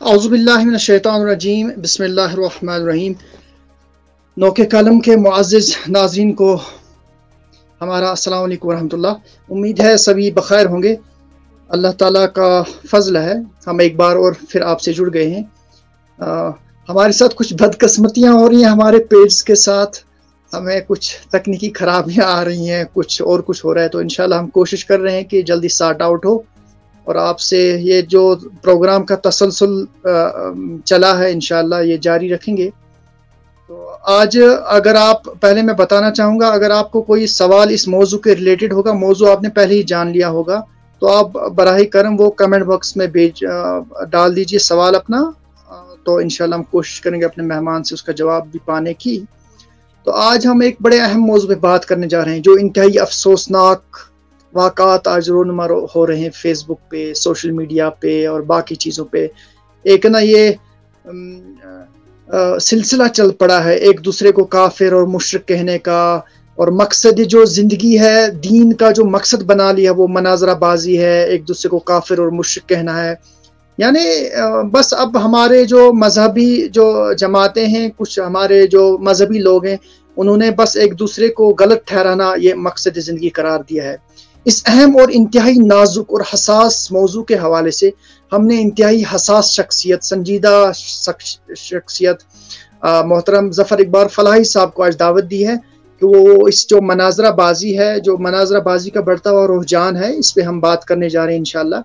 औज़ु बिल्लाहि मिनश शैतानिर रजीम, बिस्मिल्लाहिर रहमानिर रहीम। नौके कलम के मुअज़्ज़िज़ नाज़रीन को हमारा अस्सलामु अलैकुम वरहमतुल्लाह। उम्मीद है सभी बखैर होंगे। अल्लाह ताला का फ़ज़ल है, हम एक बार और फिर आपसे जुड़ गए हैं। हमारे साथ कुछ बदकिस्मतियाँ हो रही हैं, हमारे पेज के साथ हमें कुछ तकनीकी खराबियाँ आ रही हैं, कुछ हो रहा है। तो इंशाल्लाह हम कोशिश कर रहे हैं कि जल्दी सॉर्ट आउट हो और आपसे ये जो प्रोग्राम का तसलसल चला है इंशाल्लाह ये जारी रखेंगे। तो आज अगर आप, पहले मैं बताना चाहूँगा, अगर आपको कोई सवाल इस मौजू के रिलेटेड होगा, मौजू आपने पहले ही जान लिया होगा, तो आप बराह करम वो कमेंट बॉक्स में डाल दीजिए सवाल अपना। तो इंशाल्लाह हम कोशिश करेंगे अपने मेहमान से उसका जवाब भी पाने की। तो आज हम एक बड़े अहम मौजू पे बात करने जा रहे हैं, जो इंतहाई अफसोसनाक वाक़ात आज रोज़मर्रा हो रहे हैं फेसबुक पे, सोशल मीडिया पे और बाकी चीज़ों पे। एक ना ये सिलसिला चल पड़ा है एक दूसरे को काफिर और मुशरिक कहने का, और मकसद जो ज़िंदगी है, दीन का जो मकसद बना लिया वो मनाजराबाजी है, एक दूसरे को काफिर और मुशरिक कहना है। यानी बस अब हमारे जो मजहबी जो जमातें हैं, कुछ हमारे जो मजहबी लोग हैं, उन्होंने बस एक दूसरे को गलत ठहराना ये मकसद ज़िंदगी करार दिया है। इस अहम और इंतहाई नाजुक और हसास मौजू के हवाले से हमने इंतहाई हसास शख्सियत, संजीदा शख्सियत मोहतरम ज़फ़र इकबाल फलाही साहब को आज दावत दी है कि वो इस जो मनाजराबाजी है, जो मनाजराबाजी का बढ़ता हुआ रुझान है, इस पर हम बात करने जा रहे हैं इंशाल्लाह।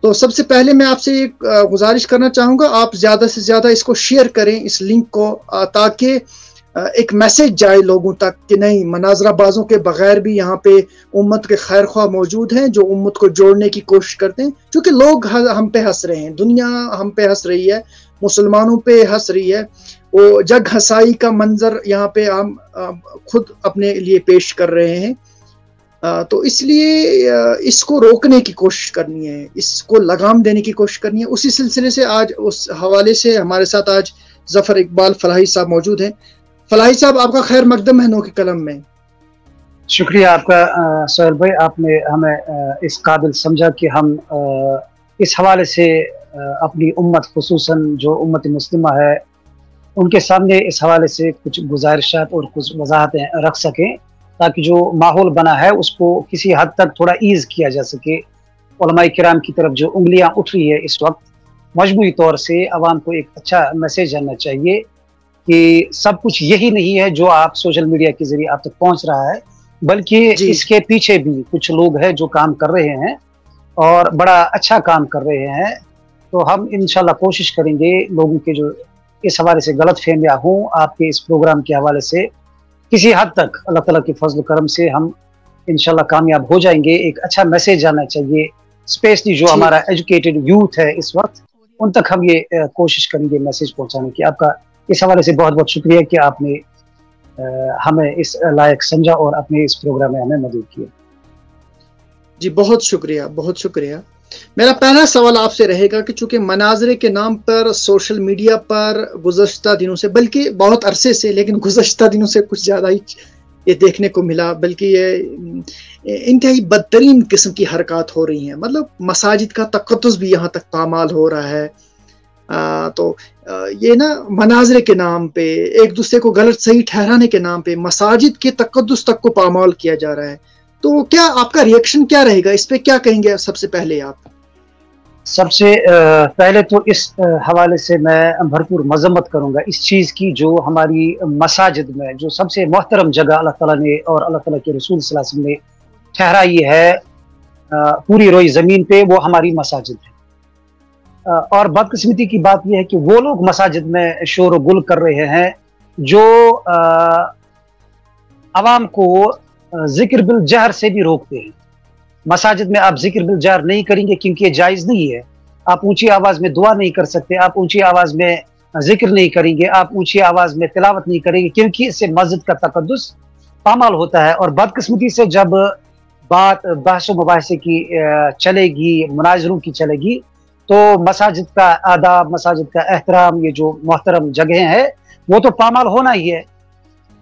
तो सबसे पहले मैं आपसे एक गुजारिश करना चाहूँगा, आप ज़्यादा से ज़्यादा इसको शेयर करें, इस लिंक को, ताकि एक मैसेज जाए लोगों तक कि नहीं, मनाजराबाजों के बगैर भी यहाँ पे उम्मत के खैर ख्वाह मौजूद हैं जो उम्मत को जोड़ने की कोशिश करते हैं। क्योंकि लोग हम पे हंस रहे हैं, दुनिया हम पे हंस रही है, मुसलमानों पे हंस रही है। वो जग हंसाई का मंजर यहाँ पे हम खुद अपने लिए पेश कर रहे हैं। तो इसलिए इसको रोकने की कोशिश करनी है, इसको लगाम देने की कोशिश करनी है। उसी सिलसिले से आज उस हवाले से हमारे साथ आज ज़फ़र इकबाल फलाही साहब मौजूद हैं। फलाही साहब, आपका खैर मकदम है नौके कलम में। शुक्रिया आपका सोहेल भाई, आपने हमें इस काबिल समझा कि हम इस हवाले से अपनी उम्मत, खुसूसन जो उम्मत मुस्लिमा है, उनके सामने इस हवाले से कुछ गुजारिशात और कुछ वजाहतें रख सकें, ताकि जो माहौल बना है उसको किसी हद तक थोड़ा ईज़ किया जा सके। उलमाए किराम की तरफ जो उंगलियां उठ रही है इस वक्त, मजमूई तौर से आवाम को एक अच्छा मैसेज आना चाहिए कि सब कुछ यही नहीं है जो आप सोशल मीडिया के जरिए आप तक पहुंच रहा है, बल्कि इसके पीछे भी कुछ लोग हैं जो काम कर रहे हैं और बड़ा अच्छा काम कर रहे हैं। तो हम इंशाल्लाह कोशिश करेंगे लोगों के जो इस हवाले से गलत फहमियाँ हों, आपके इस प्रोग्राम के हवाले से किसी हद तक अल्लाह ताला के फजल करम से हम इंशाल्लाह कामयाब हो जाएंगे। एक अच्छा मैसेज आना चाहिए, स्पेशली जो हमारा एजुकेटेड यूथ है इस वक्त, उन तक हम ये कोशिश करेंगे मैसेज पहुँचाने की। आपका इस हवाले से बहुत बहुत शुक्रिया कि आपने हमें इस लायक समझा और अपने इस प्रोग्राम में हमें मदद किया। जी बहुत शुक्रिया, बहुत शुक्रिया। मेरा पहला सवाल आपसे रहेगा कि चूंकि मनाजरे के नाम पर सोशल मीडिया पर गुज़श्ता दिनों से, बल्कि बहुत अरसे से, लेकिन गुज़श्ता दिनों से कुछ ज़्यादा ही ये देखने को मिला, बल्कि ये इंतहाई बदतरीन किस्म की हरकत हो रही हैं। मतलब मसाजिद का तक़द्दुस भी यहाँ तक पामाल हो रहा है। तो ये ना मनाजरे के नाम पे, एक दूसरे को गलत सही ठहराने के नाम पे मसाजिद के तक़द्दुस तक को पामाल किया जा रहा है। तो क्या आपका रिएक्शन क्या रहेगा, इस पे क्या कहेंगे सबसे पहले आप? सबसे पहले तो इस हवाले से मैं भरपूर मजम्मत करूंगा इस चीज़ की, जो हमारी मसाजिद में जो सबसे मोहतरम जगह अल्लाह ताला ने और अल्लाह ताला के रसूल सल्लल्लाहु अलैहि वसल्लम ने ठहराई है पूरी रोई ज़मीन पे, वो हमारी मसाजिद है। और बदकिस्मती की बात यह है कि वो लोग मसाजिद में शोर व गुल कर रहे हैं जो आवाम को जिक्र बिल जहर से भी रोकते हैं। मसाजिद में आप जिक्र बिल जहर नहीं करेंगे क्योंकि ये जायज़ नहीं है। आप ऊंची आवाज़ में दुआ नहीं कर सकते, आप ऊंची आवाज़ में जिक्र नहीं करेंगे, आप ऊंची आवाज़ में तिलावत नहीं करेंगे, क्योंकि इससे मस्जिद का तक़द्दुस पामाल होता है। और बदकिस्मती से जब बात बहस व मुबाहिसे की चलेगी, मुनाज़रों की चलेगी, तो मसाजिद का आदाब, मसाजिद का एहतराम, ये जो मोहतरम जगह है वो तो पामाल होना ही है।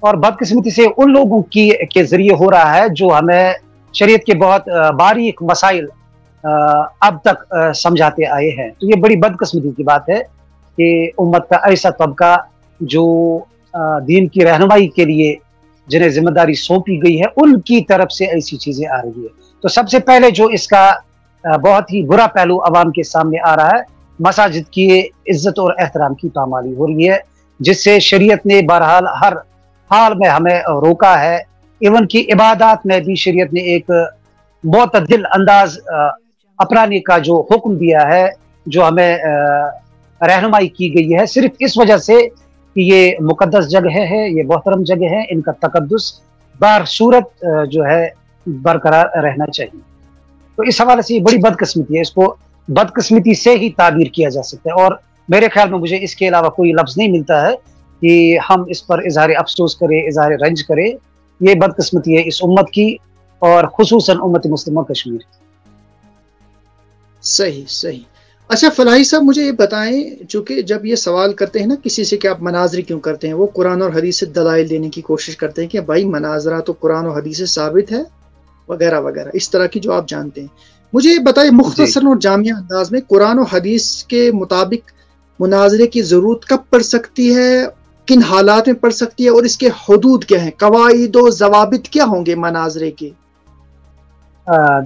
और बदकिस्मती से उन लोगों के जरिए हो रहा है जो हमें शरीयत के बहुत बारीक मसाइल अब तक समझाते आए हैं। तो ये बड़ी बदकिस्मती की बात है कि उम्मत का ऐसा तबका जो दीन की रहनुमाई के लिए जिन्हें जिम्मेदारी सौंपी गई है, उनकी तरफ से ऐसी चीजें आ रही है। तो सबसे पहले जो इसका बहुत ही बुरा पहलू अवाम के सामने आ रहा है, मसाजिद की इज्जत और एहतराम की पामाली हो रही है, जिससे शरीयत ने बहरहाल हर हाल में हमें रोका है। इवन की इबादत में भी शरीयत ने एक मुतदिल अंदाज अपनाने का जो हुक्म दिया है, जो हमें रहनुमाई की गई है, सिर्फ इस वजह से कि ये मुकद्दस जगह है, ये मोहतरम जगह है, इनका तकद्दुस बार सूरत जो है बरकरार रहना चाहिए। तो इस हवाले से ये बड़ी बदकिस्मती है, इसको बदकिस्मती से ही ताबीर किया जा सकता है। और मेरे ख्याल में मुझे इसके अलावा कोई लफ्ज़ नहीं मिलता है कि हम इस पर इजहार अफसोस करें, इजहार रंज करें। ये बदकिस्मती है इस उम्मत की और खुसूसन उम्मत मुस्लिमा कश्मीर। सही सही। अच्छा फलाही साहब, मुझे ये बताएं, चूंकि जब ये सवाल करते हैं ना किसी से कि आप मनाजरे क्यों करते हैं, वो कुरान और हदीस से दलाइल देने की कोशिश करते हैं कि भाई मनाजरा तो कुरान और हदीस से साबित है वगैरह वगैरह, इस तरह की जो आप जानते हैं। मुझे ये बताइए मुख्तसर और जामिया अंदाज में कुरान और हदीस के मुताबिक मुनाजरे की ज़रूरत कब पड़ सकती है, किन हालात में पड़ सकती है, और इसके हदूद क्या हैं, कवाइद और ज़वाबित क्या होंगे मनाजरे के?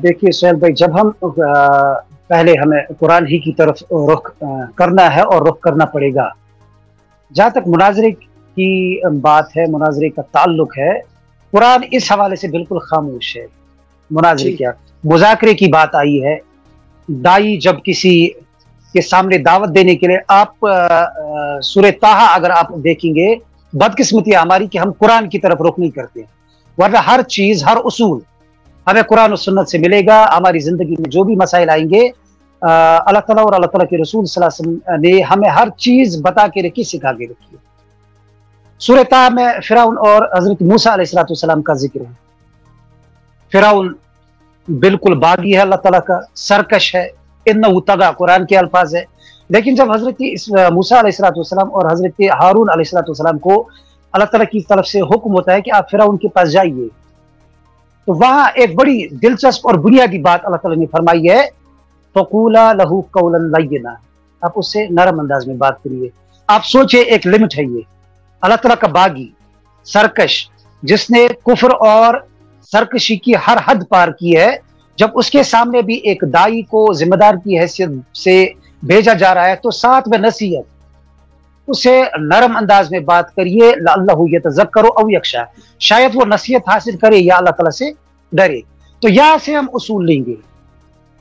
देखिए सुहेल भाई, जब हम पहले हमें कुरान ही की तरफ रुख करना है और रुख करना पड़ेगा। जहाँ तक मुनाजरे की बात है, मुनाजरे का ताल्लुक है, कुरान इस हवाले से बिल्कुल खामोश है। मुनाजरे क्या, मुज़ाकरे की बात आई है। दाई जब किसी के सामने दावत देने के लिए, आप सूरह ताहा अगर आप देखेंगे, बदकिस्मती हमारी कि हम कुरान की तरफ रुख नहीं करते, वरना हर चीज, हर उसूल हमें कुरान और सुन्नत से मिलेगा। हमारी जिंदगी में जो भी मसाइल आएंगे, अल्लाह ताला और अल्लाह ताला के रसूल सल्लल्लाहु अलैहि वसल्लम ने हमें हर चीज बता के रखी, सिखा के रखी है। सूरह ताहा में फिरौन और हजरत मूसा अलैहिस्सलाम का जिक्र है। फिरौन बिल्कुल बागी है, अल्लाह ताला का सरकश है, इन्नहु तगा कुरान के अल्फाज है। लेकिन जब हजरत मूसा अलैहिस्सलाम और हजरत हारून अलैहिस्सलाम को अल्लाह ताला की तरफ से हुक्म होता है कि आप फिरौन के पास जाइए, तो वहां एक बड़ी दिलचस्प और बुनियादी बात अल्लाह ताला ने फरमाई है, फक़ूला लहू क़ौलन लय्यिना, आप उससे नरम अंदाज में बात करिए। आप सोचिए, एक लिमिट है ये, अल्लाह ताला का बागी, सरकश, जिसने कुफ्र और सरकशी की हर हद पार की है, जब उसके सामने भी एक दाई को जिम्मेदार की हैसियत से भेजा जा रहा है, तो साथ में नसीहत, उसे नरम अंदाज में बात करिए, लअल्लहु यतज़क्करु औ यख्शा, शायद वो नसीहत हासिल करे या अल्लाह ताला से डरे। तो यहाँ से हम उसूल लेंगे।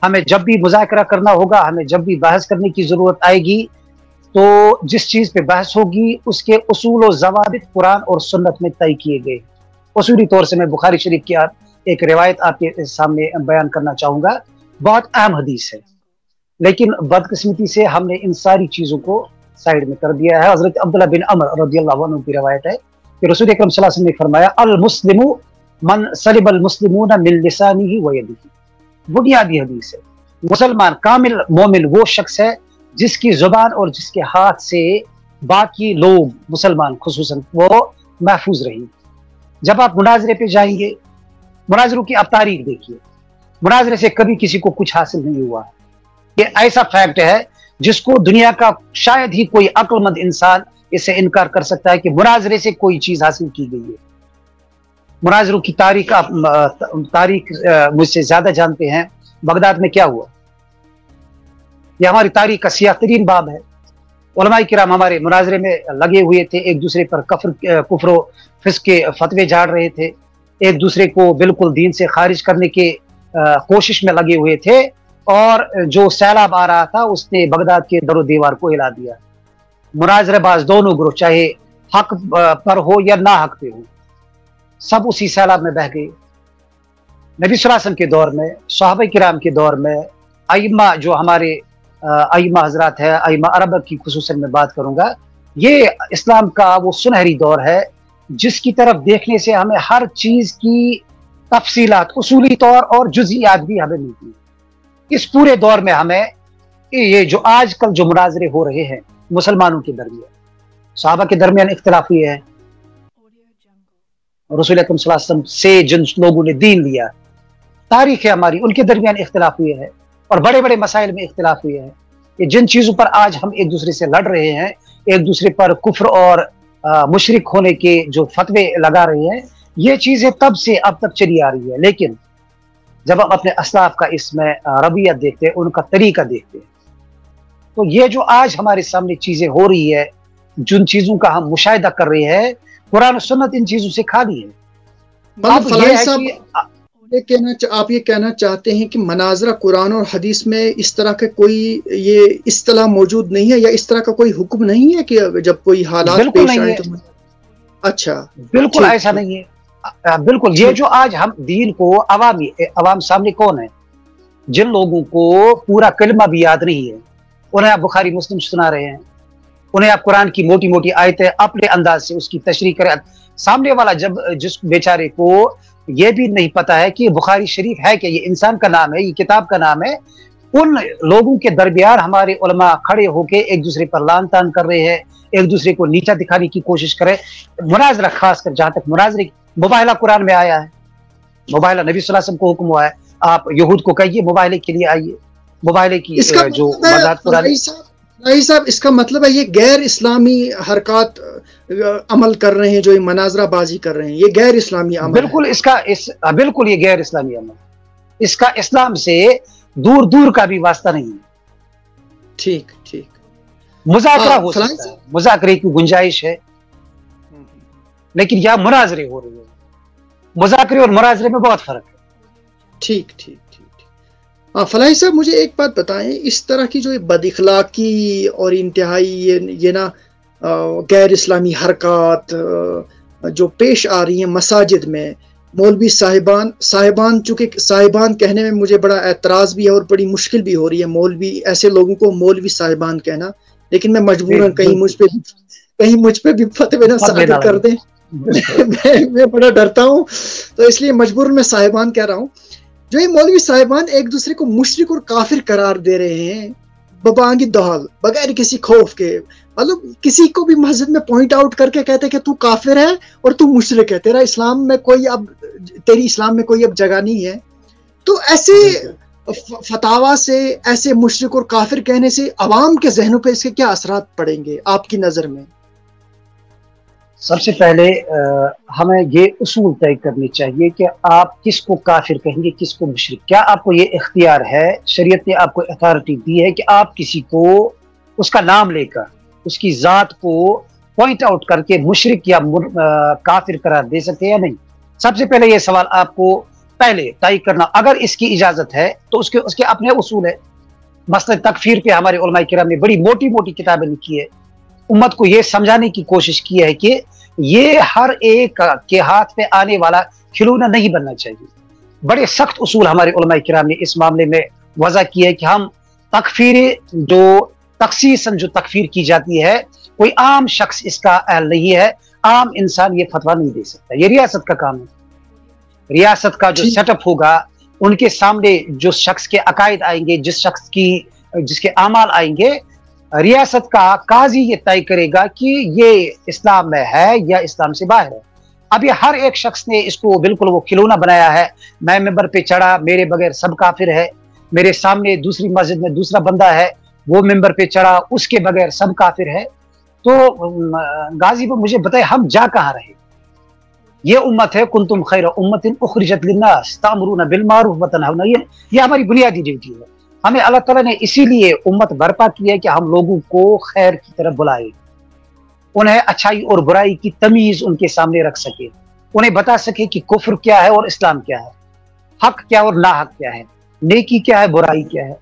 हमें जब भी मुज़ाकरा करना होगा, हमें जब भी बहस करने की जरूरत आएगी, तो जिस चीज पे बहस होगी उसके उसूल और ज़वाबित कुरान और सुन्नत में तय किए गए। उसूली तौर से मैं बुखारी शरीफ की एक रिवायत आपके सामने बयान करना चाहूंगा, बहुत अहम हदीस है, लेकिन बदकिस्मती से हमने इन सारी चीजों को साइड में कर दिया है। हजरत अब्दुल्लाह बिन अमर रज़ियल्लाहु अन्हु की रिवायत है कि रसूल अकरम सल्लल्लाहु अलैहि वसल्लम ने फरमाया, अल मुस्लिमु मन सलिबल मुस्लिमून मिन लिसानिही व यदिही। बुनियादी हदीस है। मुसलमान, कामिल मोमिन वो शख्स है जिसकी जुबान और जिसके हाथ से बाकी लोग, मुसलमान खुसूसन, वो महफूज रहेंगे। जब आप मुनाजरे पे जाएंगे, मुनाजरों की आप तारीख देखिए, मुनाजरे से कभी किसी को कुछ हासिल नहीं हुआ। ये ऐसा फैक्ट है जिसको दुनिया का शायद ही कोई अक्लमंद इंसान इससे इनकार कर सकता है कि मुनाजरे से कोई चीज हासिल की गई है। मुनाजरों की तारीख आप मुझसे ज्यादा जानते हैं। बगदाद में क्या हुआ, यह हमारी तारीख का सियाह तरीन बाब है। उलमाए किराम हमारे मुनाजरे में लगे हुए थे, एक दूसरे पर कुफ्र फिस्क के फतवे झाड़ रहे थे, एक दूसरे को बिल्कुल दीन से खारिज करने के कोशिश में लगे हुए थे, और जो सैलाब आ रहा था उसने बगदाद के दरो दीवार को हिला दिया। मुनाजरेबाज दोनों ग्रुप, चाहे हक पर हो या ना हक पे हो, सब उसी सैलाब में बह गए। नबी सल्लल्लाहु अलैहि वसल्लम के दौर में, सहाबा किराम के दौर में, अइम्मा जो हमारे अइम्मा हजरात है, अइम्मा अरब की खुसूसन में बात करूंगा, ये इस्लाम का वो सुनहरी दौर है जिसकी तरफ देखने से हमें हर चीज की तफसीलात, उसूली तौर और जुज़ियात भी हमें मिलती है। इस पूरे दौर में हमें ये जो आजकल जो मुनाजरे हो रहे हैं मुसलमानों के दरमियान, सहाबा के दरमियान इख्तिलाफ हुए हैं, रसूल अकरम सल्लल्लाहु अलैहि वसल्लम से जिन लोगों ने दीन लिया, तारीख है हमारी, उनके दरमियान इख्तिलाफ हुए हैं। اور بڑے بڑے مسائل میں اختلاف ہوئے ہیں. کہ جن چیزوں پر آج ہم ایک دوسرے سے لڑ رہے ہیں، ایک دوسرے پر کفر اور مشرک ہونے کے جو فتوے لگا رہے ہیں، یہ چیزیں تب سے اب تک چلی آ رہی ہے. لیکن جب ہم اپنے اسلاف کا اس میں رویہ دیکھتے ہیں، ان کا طریقہ دیکھتے ہیں، تو یہ جو آج ہمارے سامنے چیزیں ہو رہی ہے، جن چیزوں کا ہم مشاہدہ کر رہے ہیں، قرآن و سنت ان چیزوں سے خالی ہے. آپ یہ کہنا چاہتے ہیں کہ مناظرہ قرآن اور حدیث میں اس طرح کے کوئی یہ اصطلاح موجود نہیں ہے، یا اس طرح کا کوئی حکم نہیں ہے کہ جب کوئی حالات پیش آئے تو؟ اچھا، بالکل ایسا نہیں ہے. بالکل یہ جو آج ہم دین کو عوام سامنے کون ہے؟ جن لوگوں کو پورا کلمہ بھی یاد نہیں ہے، انہیں آپ بخاری مسلم سنا رہے ہیں، انہیں آپ قرآن کی موٹی موٹی آیتیں اپنے انداز سے اس کی تشریح کریں. سامنے والا جس بیچارے کو یہ بھی نہیں پتا ہے کہ بخاری شریف ہے کہ یہ انسان کا نام ہے، یہ کتاب کا نام ہے، ان لوگوں کے درمیان ہمارے علماء کھڑے ہو کے ایک دوسرے پر لان تان کر رہے ہیں، ایک دوسرے کو نیچا دکھانے کی کوشش کرے. مناظرہ، خاص کر جہاں تک مناظرے، مباہلہ قرآن میں آیا ہے، مباہلہ نبی صلی اللہ علیہ وسلم کو حکم ہوا ہے. آپ یہود کو کہیے مباہلے کے لیے آئیے، مباہلے کی جو وضاحت قرآن. نہیں صاحب، اس کا مطلب ہے یہ غیر اسلامی حرکات عمل کر رہے ہیں، جو یہ مناظرہ بازی کر رہے ہیں، یہ غیر اسلامی عمل. بالکل بالکل یہ غیر اسلامی عمل، اس کا اسلام سے دور دور کا بھی واسطہ نہیں ہے. ٹھیک ٹھیک. مذاکرہ ہو سکتا ہے، مذاکرے کی گنجائش ہے، لیکن یہاں مناظرے ہو رہے ہیں. مذاکرے اور مناظرے میں بہت فرق ہے. ٹھیک ٹھیک ٹھیک. فلاحی صاحب، مجھے ایک بات بتائیں، اس طرح کی جو بد اخلاقی اور انتہائی یہ نا غیر اسلامی حرکات جو پیش آ رہی ہیں مساجد میں، مولوی صاحبان چونکہ صاحبان کہنے میں مجھے بڑا اعتراض بھی ہے اور بڑی مشکل بھی ہو رہی ہے، مولوی، ایسے لوگوں کو مولوی صاحبان کہنا، لیکن میں مجبوراً کہیں مجھ پہ بھی فتوی نہ صادر کر دیں. میں بڑا ڈرتا ہوں، تو اس لیے مجبوراً میں صاحبان کہہ رہا ہوں. جو یہ مولوی صاحبان ایک دوسرے کو مشرک اور کافر قرار دے رہے ہیں ببانگی دہل، بغیر کسی خوف کے، مطلب کسی کو بھی مسجد میں پوائنٹ آؤٹ کر کے کہتے کہ تو کافر ہے اور تو مشرک ہے، تیری اسلام میں کوئی اب جگہ نہیں ہے. تو ایسے فتاوا سے، ایسے مشرک اور کافر کہنے سے عوام کے ذہنوں پہ اس کے کیا اثرات پڑیں گے آپ کی نظر میں؟ سب سے پہلے ہمیں یہ اصول طے کرنی چاہیے کہ آپ کس کو کافر کہیں گے، کس کو مشرک. کیا آپ کو یہ اختیار ہے؟ شریعت نے آپ کو اتھارٹی دی ہے کہ آپ کسی کو اس کا نام لے کر، اس کی ذات کو پوائنٹ آؤٹ کر کے مشرک یا کافر قرار دے سکتے ہیں یا نہیں؟ سب سے پہلے یہ سوال آپ کو پہلے طے کرنا. اگر اس کی اجازت ہے تو اس کے اپنے اصول ہے. مثلا تکفیر پہ ہمارے علماء کرام نے بڑی موٹی موٹی کتابیں لکھی ہے، امت کو یہ سمجھانے کی کوشش کی ہے کہ یہ ہر ایک کے ہاتھ میں آنے والا کھلونا نہیں بننا چاہیے. بڑے سخت اصول ہمارے علماء کرام نے اس معاملے میں وضع کی ہے کہ ہم تکفیر جو تخصیصاً جو تکفیر کی جاتی ہے، کوئی عام شخص اس کا اہل نہیں ہے، عام انسان یہ فتویٰ نہیں دے سکتا. یہ ریاست کا کام ہے. ریاست کا جو سیٹ اپ ہوگا، ان کے سامنے جو شخص کے عقائد آئیں گے، جس کے اعمال آئیں گے، ریاست کا قاضی یہ طے کرے گا کہ یہ اسلام میں ہے یا اسلام سے باہر ہے. اب یہ ہر ایک شخص نے اس کو بالکل وہ کھلونا بنایا ہے. میں ممبر پہ چڑھا، میرے بغیر سب کافر ہے. میرے سامنے دوسری مسجد میں دوسرا بندہ ہے، وہ ممبر پہ چڑھا، اس کے بغیر سب کافر ہے. تو غازی کو مجھے بتائے ہم جا کہاں رہے؟ یہ امت ہے کنتم خیر امت اخرجت للناس تأمرون بالمعروف وتنہون، یہ ہماری بنیادی ڈیوٹی ہے. ہمیں اللہ تعالیٰ نے اسی لیے امت برپا کی ہے کہ ہم لوگوں کو خیر کی طرف بلائے، انہیں اچھائی اور برائی کی تمیز ان کے سامنے رکھ سکے، انہیں بتا سکے کہ کفر کیا ہے اور اسلام کیا ہے، حق کیا اور ناحق کیا ہے، نیکی کیا ہے، برائی کیا ہے.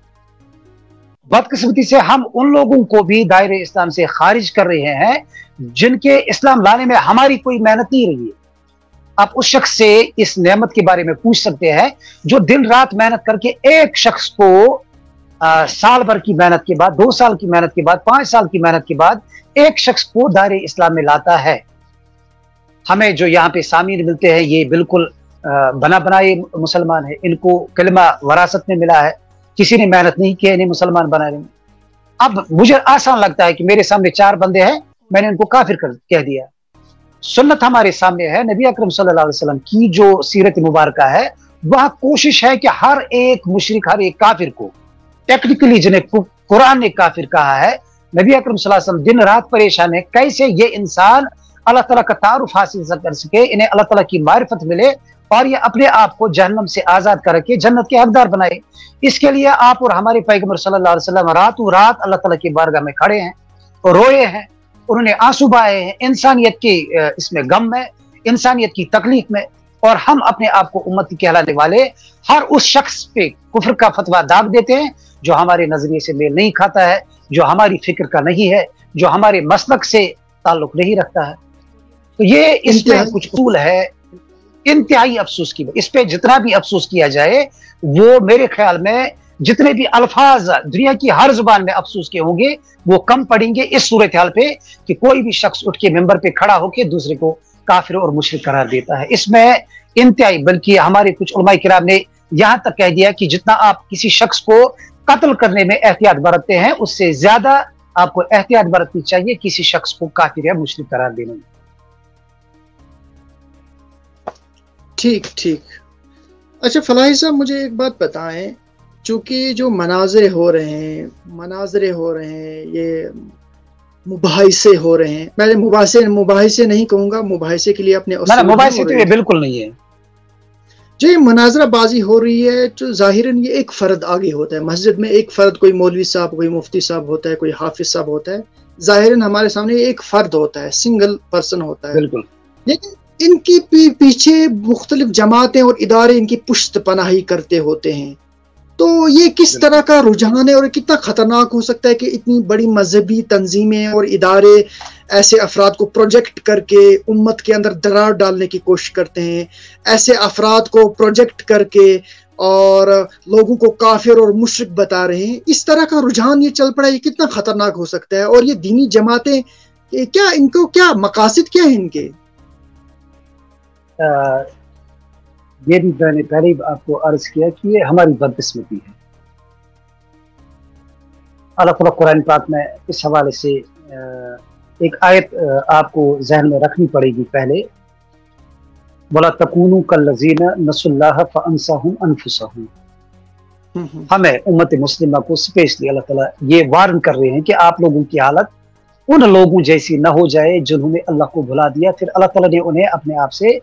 بدقسمتی سے ہم ان لوگوں کو بھی دائرے اسلام سے خارج کر رہے ہیں جن کے اسلام لانے میں ہماری کوئی محنت نہیں رہی ہے. آپ اس شخص سے اس نعمت کے بارے میں پوچھ سکتے ہیں جو دن رات محنت کر کے ایک شخص کو سال بھر کی محنت کے بعد، 2 سال کی محنت کے بعد، 5 سال کی محنت کے بعد ایک شخص کو دائرے اسلام میں لاتا ہے. ہمیں جو یہاں پہ سامعین ملتے ہیں یہ بالکل بنا بنائے مسلمان ہیں، ان کو کلمہ وراثت میں ملا ہے، کسی نے محنت نہیں کی انہیں مسلمان بنانے میں. اب مجھے آسان لگتا ہے کہ میرے سامنے 4 بندے ہیں، میں نے ان کو کافر کہہ دیا. سنت ہمارے سامنے ہے، نبی اکرم صلی اللہ علیہ وسلم کی جو سیرت مبارکہ ہے، وہاں کوشش ہے کہ ہر ایک مشرک، ہر ایک کافر کو टेक्निकली जिन्हें कुरान ने काफिर कहा है, नबी अकरम सल्लल्लाहु अलैहि वसल्लम दिन रात परेशान है कैसे ये इंसान अल्लाह ताला का तारुफ हासिल कर सके, इन्हें अल्लाह ताला की मारिफत मिले और ये अपने आप को जहन्नम से आजाद करके जन्नत के हकदार बनाए। इसके लिए आप और हमारे पैगंबर सल्लल्लाहु अलैहि वसल्लम रातों रात अल्लाह ताला की बारगाह में खड़े हैं और रोए हैं, उन्होंने आंसू बहाए हैं इंसानियत के इसमें गम में, इंसानियत की तकलीफ में। और हम अपने आप को उम्मती कहलाने वाले हर उस शख्स पे कुफ्र का फतवा दाग देते हैं जो हमारे नजरिए से मेल नहीं खाता है, जो हमारी फिक्र का नहीं है, जो हमारे मसलक से ताल्लुक नहीं रखता है। तो ये इसमें कुछ उसूल है इंतहाई अफसोस की। इस पे जितना भी अफसोस किया जाए वो मेरे ख्याल में जितने भी अल्फाज दुनिया की हर जुबान में अफसोस के होंगे वो कम पड़ेंगे इस सूरत हाल पे कि कोई भी शख्स उठ के मिंबर पे खड़ा होकर दूसरे को काफिर और मुशरिक करार देता है। इसमें इंतहाई, बल्कि हमारे कुछ उलमा किराम ने यहां तक कह दिया कि जितना आप किसी शख्स को कत्ल करने में एहतियात बरतते हैं उससे ज्यादा आपको एहतियात बरतनी चाहिए किसी शख्स को काफिर या मुशरिक करार देने में। ठीक ठीक। अच्छा फलाही साहब, मुझे एक बात बताएं, चूंकि जो मनाजरे हो रहे हैं, ये मुबाहिसे हो रहे हैं, मैं मुबाहिसे नहीं कहूंगा, मुबाहिसे के लिए अपने मुबाहिसे तो ये बिल्कुल नहीं है। जो ये मुनाजरा बाजी हो रही है तो जाहिरन ये एक फर्द आगे होता है मस्जिद में, एक फर्द, कोई मौलवी साहब, कोई मुफ्ती साहब होता है, कोई हाफिज साहब होता है, जाहिरन हमारे सामने एक फर्द होता है, सिंगल पर्सन होता है। बिल्कुल। लेकिन इनकी पीछे मुख्तलिफ जमातें और इदारे इनकी पुश्त पनाही करते होते हैं। तो ये किस तरह का रुझान है और कितना खतरनाक हो सकता है कि इतनी बड़ी मजहबी तंजीमें और इदारे ऐसे अफराद को प्रोजेक्ट करके उम्मत के अंदर दरार डालने की कोशिश करते हैं, ऐसे अफराद को प्रोजेक्ट करके और लोगों को काफिर और मुशरिक बता रहे हैं। इस तरह का रुझान ये चल पड़ा, ये कितना खतरनाक हो सकता है? और ये दीनी जमातें क्या, इनको क्या मकासद क्या है इनके? ये भी मैंने पहले ही आपको अर्ज किया कि ये हमारी बदकिस्मती है। अल्लाह ताला कुरान पाक में इस हवाले से एक आयत आपको जहन में रखनी पड़ेगी पहले, वला तकूनु कल्लज़ीना नसुल्लाह फअनसाहुम अनफुसहुम। हमें उम्मत मुस्लिमा को स्पेशली अल्लाह ताला ये वार्न कर रहे हैं कि आप लोगों की हालत उन लोगों जैसी न हो जाए जिन्होंने अल्लाह को भुला दिया, फिर अल्लाह ताला ने उन्हें अपने आप से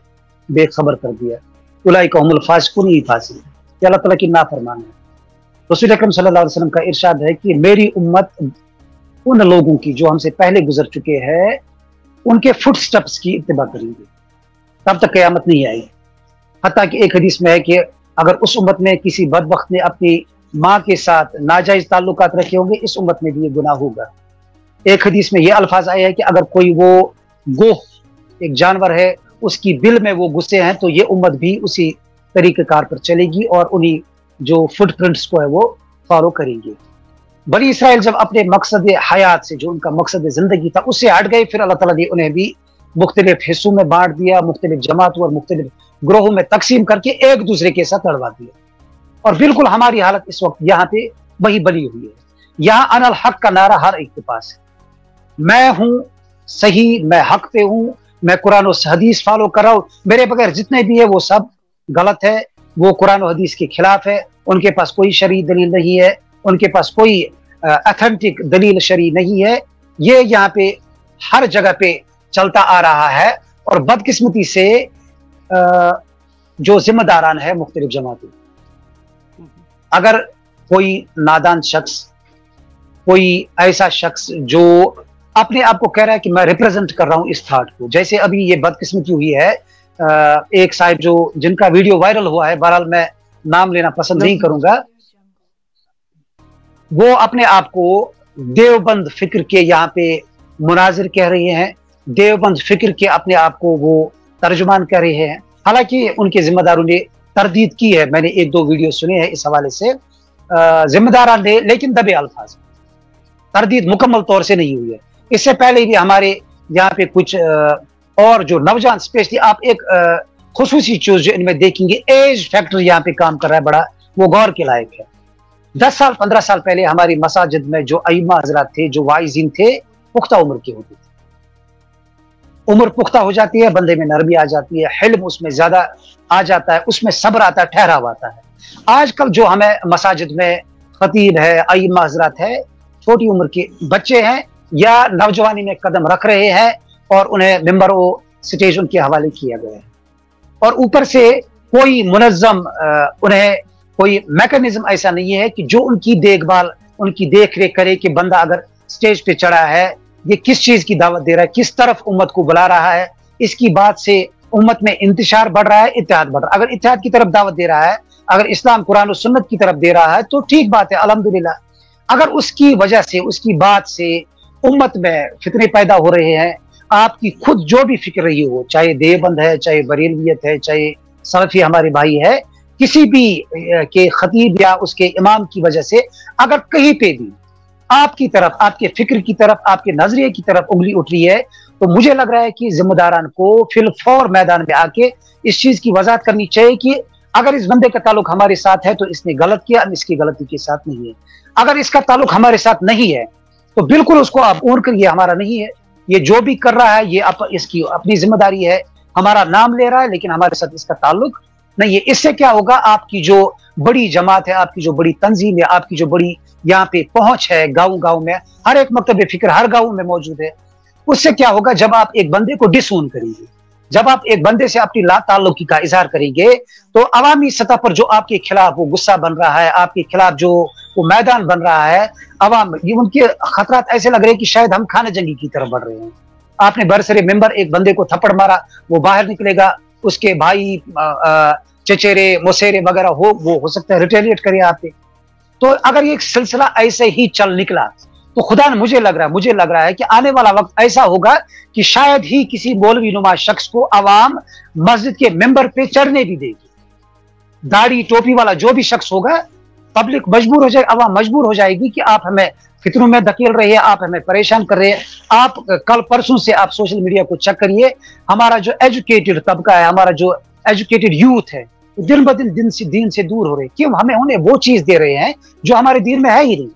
बेखबर कर दिया। उलाइका हुमुल फासिकून, ये फासिक है, अल्लाह ताला की नाफरमान है। रसूल अकरम सल्लल्लाहु अलैहि वसल्लम का इरशाद है कि मेरी उम्मत उन लोगों की जो हमसे पहले गुजर चुके हैं उनके फुटस्टेप्स की इत्तिबा करेंगे, तब तक क़यामत नहीं आएगी। हत्ता कि एक हदीस में है कि अगर उस उम्मत में किसी बदबख्त ने अपनी माँ के साथ नाजायज ताल्लुकात रखे होंगे, इस उम्मत में भी ये गुनाह होगा। एक हदीस में ये अल्फाज आए हैं कि अगर कोई वो गोह, एक जानवर है, उसकी बिल में वो घुसे हैं तो ये उम्मत भी उसी तरीक़ेकार पर चलेगी और उन्हीं जो फुटप्रिंट्स को है वो फॉलो करेंगे। बनी इसराइल जब अपने मकसद हयात से, जो उनका मकसद जिंदगी था, उससे हट गए, फिर अल्लाह ताला ने उन्हें भी मुख्तलिफ हिस्सों में बांट दिया, मुख्तलिफ जमातों और मुख्तलिफ ग्रोहों में तकसीम करके एक दूसरे के साथ लड़वा दिया। और बिल्कुल हमारी हालत इस वक्त यहाँ पे वही बनी हुई है। यहाँ अनल हक का नारा हर एक के पास है, मैं हूँ सही, मैं हक पे हूँ, मैं कुरान और हदीस फॉलो कर रहा हूँ, मेरे बगैर जितने भी है वो सब गलत है, वो कुरान और हदीस के खिलाफ है, उनके पास कोई शरई दलील नहीं है, उनके पास कोई ऑथेंटिक दलील शरई नहीं है। ये यहाँ पे हर जगह पे चलता आ रहा है। और बदकिस्मती से जो जिम्मेदारान है मुख्तलिफ जमातें, अगर कोई नादान शख्स, कोई ऐसा शख्स जो अपने आप को कह रहा है कि मैं रिप्रेजेंट कर रहा हूं इस थॉट को, जैसे अभी ये बदकिस्मती हुई है, एक साहब जो जिनका वीडियो वायरल हुआ है, बहरहाल मैं नाम लेना पसंद नहीं करूंगा, वो अपने आप को देवबंद फिक्र के यहाँ पे मुनाजिर कह रहे हैं, देवबंद फिक्र के अपने आप को वो तर्जुमान कह रहे हैं। हालांकि उनके जिम्मेदारों ने तरदीद की है, मैंने एक दो वीडियो सुने हैं इस हवाले से, जिम्मेदारान ने, लेकिन दबे अल्फाज, तरदीद मुकम्मल तौर से नहीं हुई है। इससे पहले भी हमारे यहाँ पे कुछ और जो नौजवान, स्पेशली आप एक खुसूसी चीज जो इनमें देखेंगे, एज फैक्टर यहाँ पे काम कर रहा है बड़ा, वो गौर के लायक है। 10 साल 15 साल पहले हमारी मसाजिद में जो अइम्मा हज़रात थे, जो वाइज़ीन थे, पुख्ता उम्र के होते थे। उम्र पुख्ता हो जाती है, बंदे में नरमी आ जाती है, हिल्म उसमें ज्यादा आ जाता है, उसमें सब्र आता है, ठहराव आता है। आजकल जो हमें मसाजिद में खतीब है, आइम्मा हजरात है, छोटी उम्र के बच्चे हैं या नौजवानी में कदम रख रहे हैं और उन्हें मिंबर व स्टेज उनके हवाले किया गया है। और ऊपर से कोई मुनज़्ज़म उन्हें कोई मैकेनिज्म ऐसा नहीं है कि जो उनकी देखभाल, उनकी देख रेख करे कि बंदा अगर स्टेज पे चढ़ा है ये किस चीज की दावत दे रहा है, किस तरफ उम्मत को बुला रहा है। इसकी बात से उम्मत में इंतशार बढ़ रहा है, इत्तेहाद बढ़ रहा है। अगर इत्तेहाद की तरफ दावत दे रहा है, अगर इस्लाम कुरान और सुन्नत की तरफ दे रहा है तो ठीक बात है, अल्हम्दुलिल्लाह। अगर उसकी वजह से, उसकी बात से उम्मत में फितने पैदा हो रहे हैं, आपकी खुद जो भी फिक्र रही हो, चाहे देवबंद है, चाहे बरेलवियत है, चाहे सलफी हमारे भाई है, किसी भी के खतीब या उसके इमाम की वजह से अगर कहीं पे भी आपकी तरफ, आपके फिक्र की तरफ, आपके नजरिए की तरफ उंगली उठ रही है, तो मुझे लग रहा है कि जिम्मेदारान को फिलफौर मैदान में आके इस चीज की वजाहत करनी चाहिए कि अगर इस बंदे का ताल्लुक हमारे साथ है तो इसने गलत किया, हम इसकी गलती के साथ नहीं है। अगर इसका ताल्लुक हमारे साथ नहीं है तो बिल्कुल उसको आप ओर कर, ये हमारा नहीं है, ये जो भी कर रहा है ये इसकी अपनी जिम्मेदारी है, हमारा नाम ले रहा है लेकिन हमारे साथ इसका ताल्लुक नहीं है। इससे क्या होगा, आपकी जो बड़ी जमात है, आपकी जो बड़ी तंजीम है, आपकी जो बड़ी यहाँ पे पहुंच है, गाँव गाँव में हर एक मकतब फिक्र हर गाँव में मौजूद है, उससे क्या होगा, जब आप एक बंदे को डिसोन करेंगे, जब आप एक बंदे से अपनी ला ताल्लुकी का इजहार करेंगे, तो अवामी सतह पर जो आपके खिलाफ वो गुस्सा बन रहा है, आपके खिलाफ जो वो मैदान बन रहा है, अवाम ये उनके खतरात ऐसे लग रहे हैं कि शायद हम खाना जंगी की तरफ बढ़ रहे हैं। आपने बरसरे मेंबर एक बंदे को थप्पड़ मारा, वो बाहर निकलेगा, उसके भाई चचेरे मोसेरे वगैरह वो हो सकता है रिटेलिएट करे आप पे। तो अगर ये एक सिलसिला ऐसे ही चल निकला तो खुदा ने मुझे लग रहा है कि आने वाला वक्त ऐसा होगा कि शायद ही किसी मौलवी नुमा शख्स को अवाम मस्जिद के मेंबर पे चढ़ने भी देगी। दाढ़ी टोपी वाला जो भी शख्स होगा, पब्लिक मजबूर हो जाएगी, अवाम मजबूर हो जाएगी कि आप हमें फितनों में धकेल रहे हैं, आप हमें परेशान कर रहे हैं। आप कल परसों से आप सोशल मीडिया को चेक करिए, हमारा जो एजुकेटेड तबका है, हमारा जो एजुकेटेड यूथ है, दिन ब दिन दीन से दूर हो रहे हैं। क्यों? हमें उन्हें वो चीज दे रहे हैं जो हमारे दीन में है ही नहीं।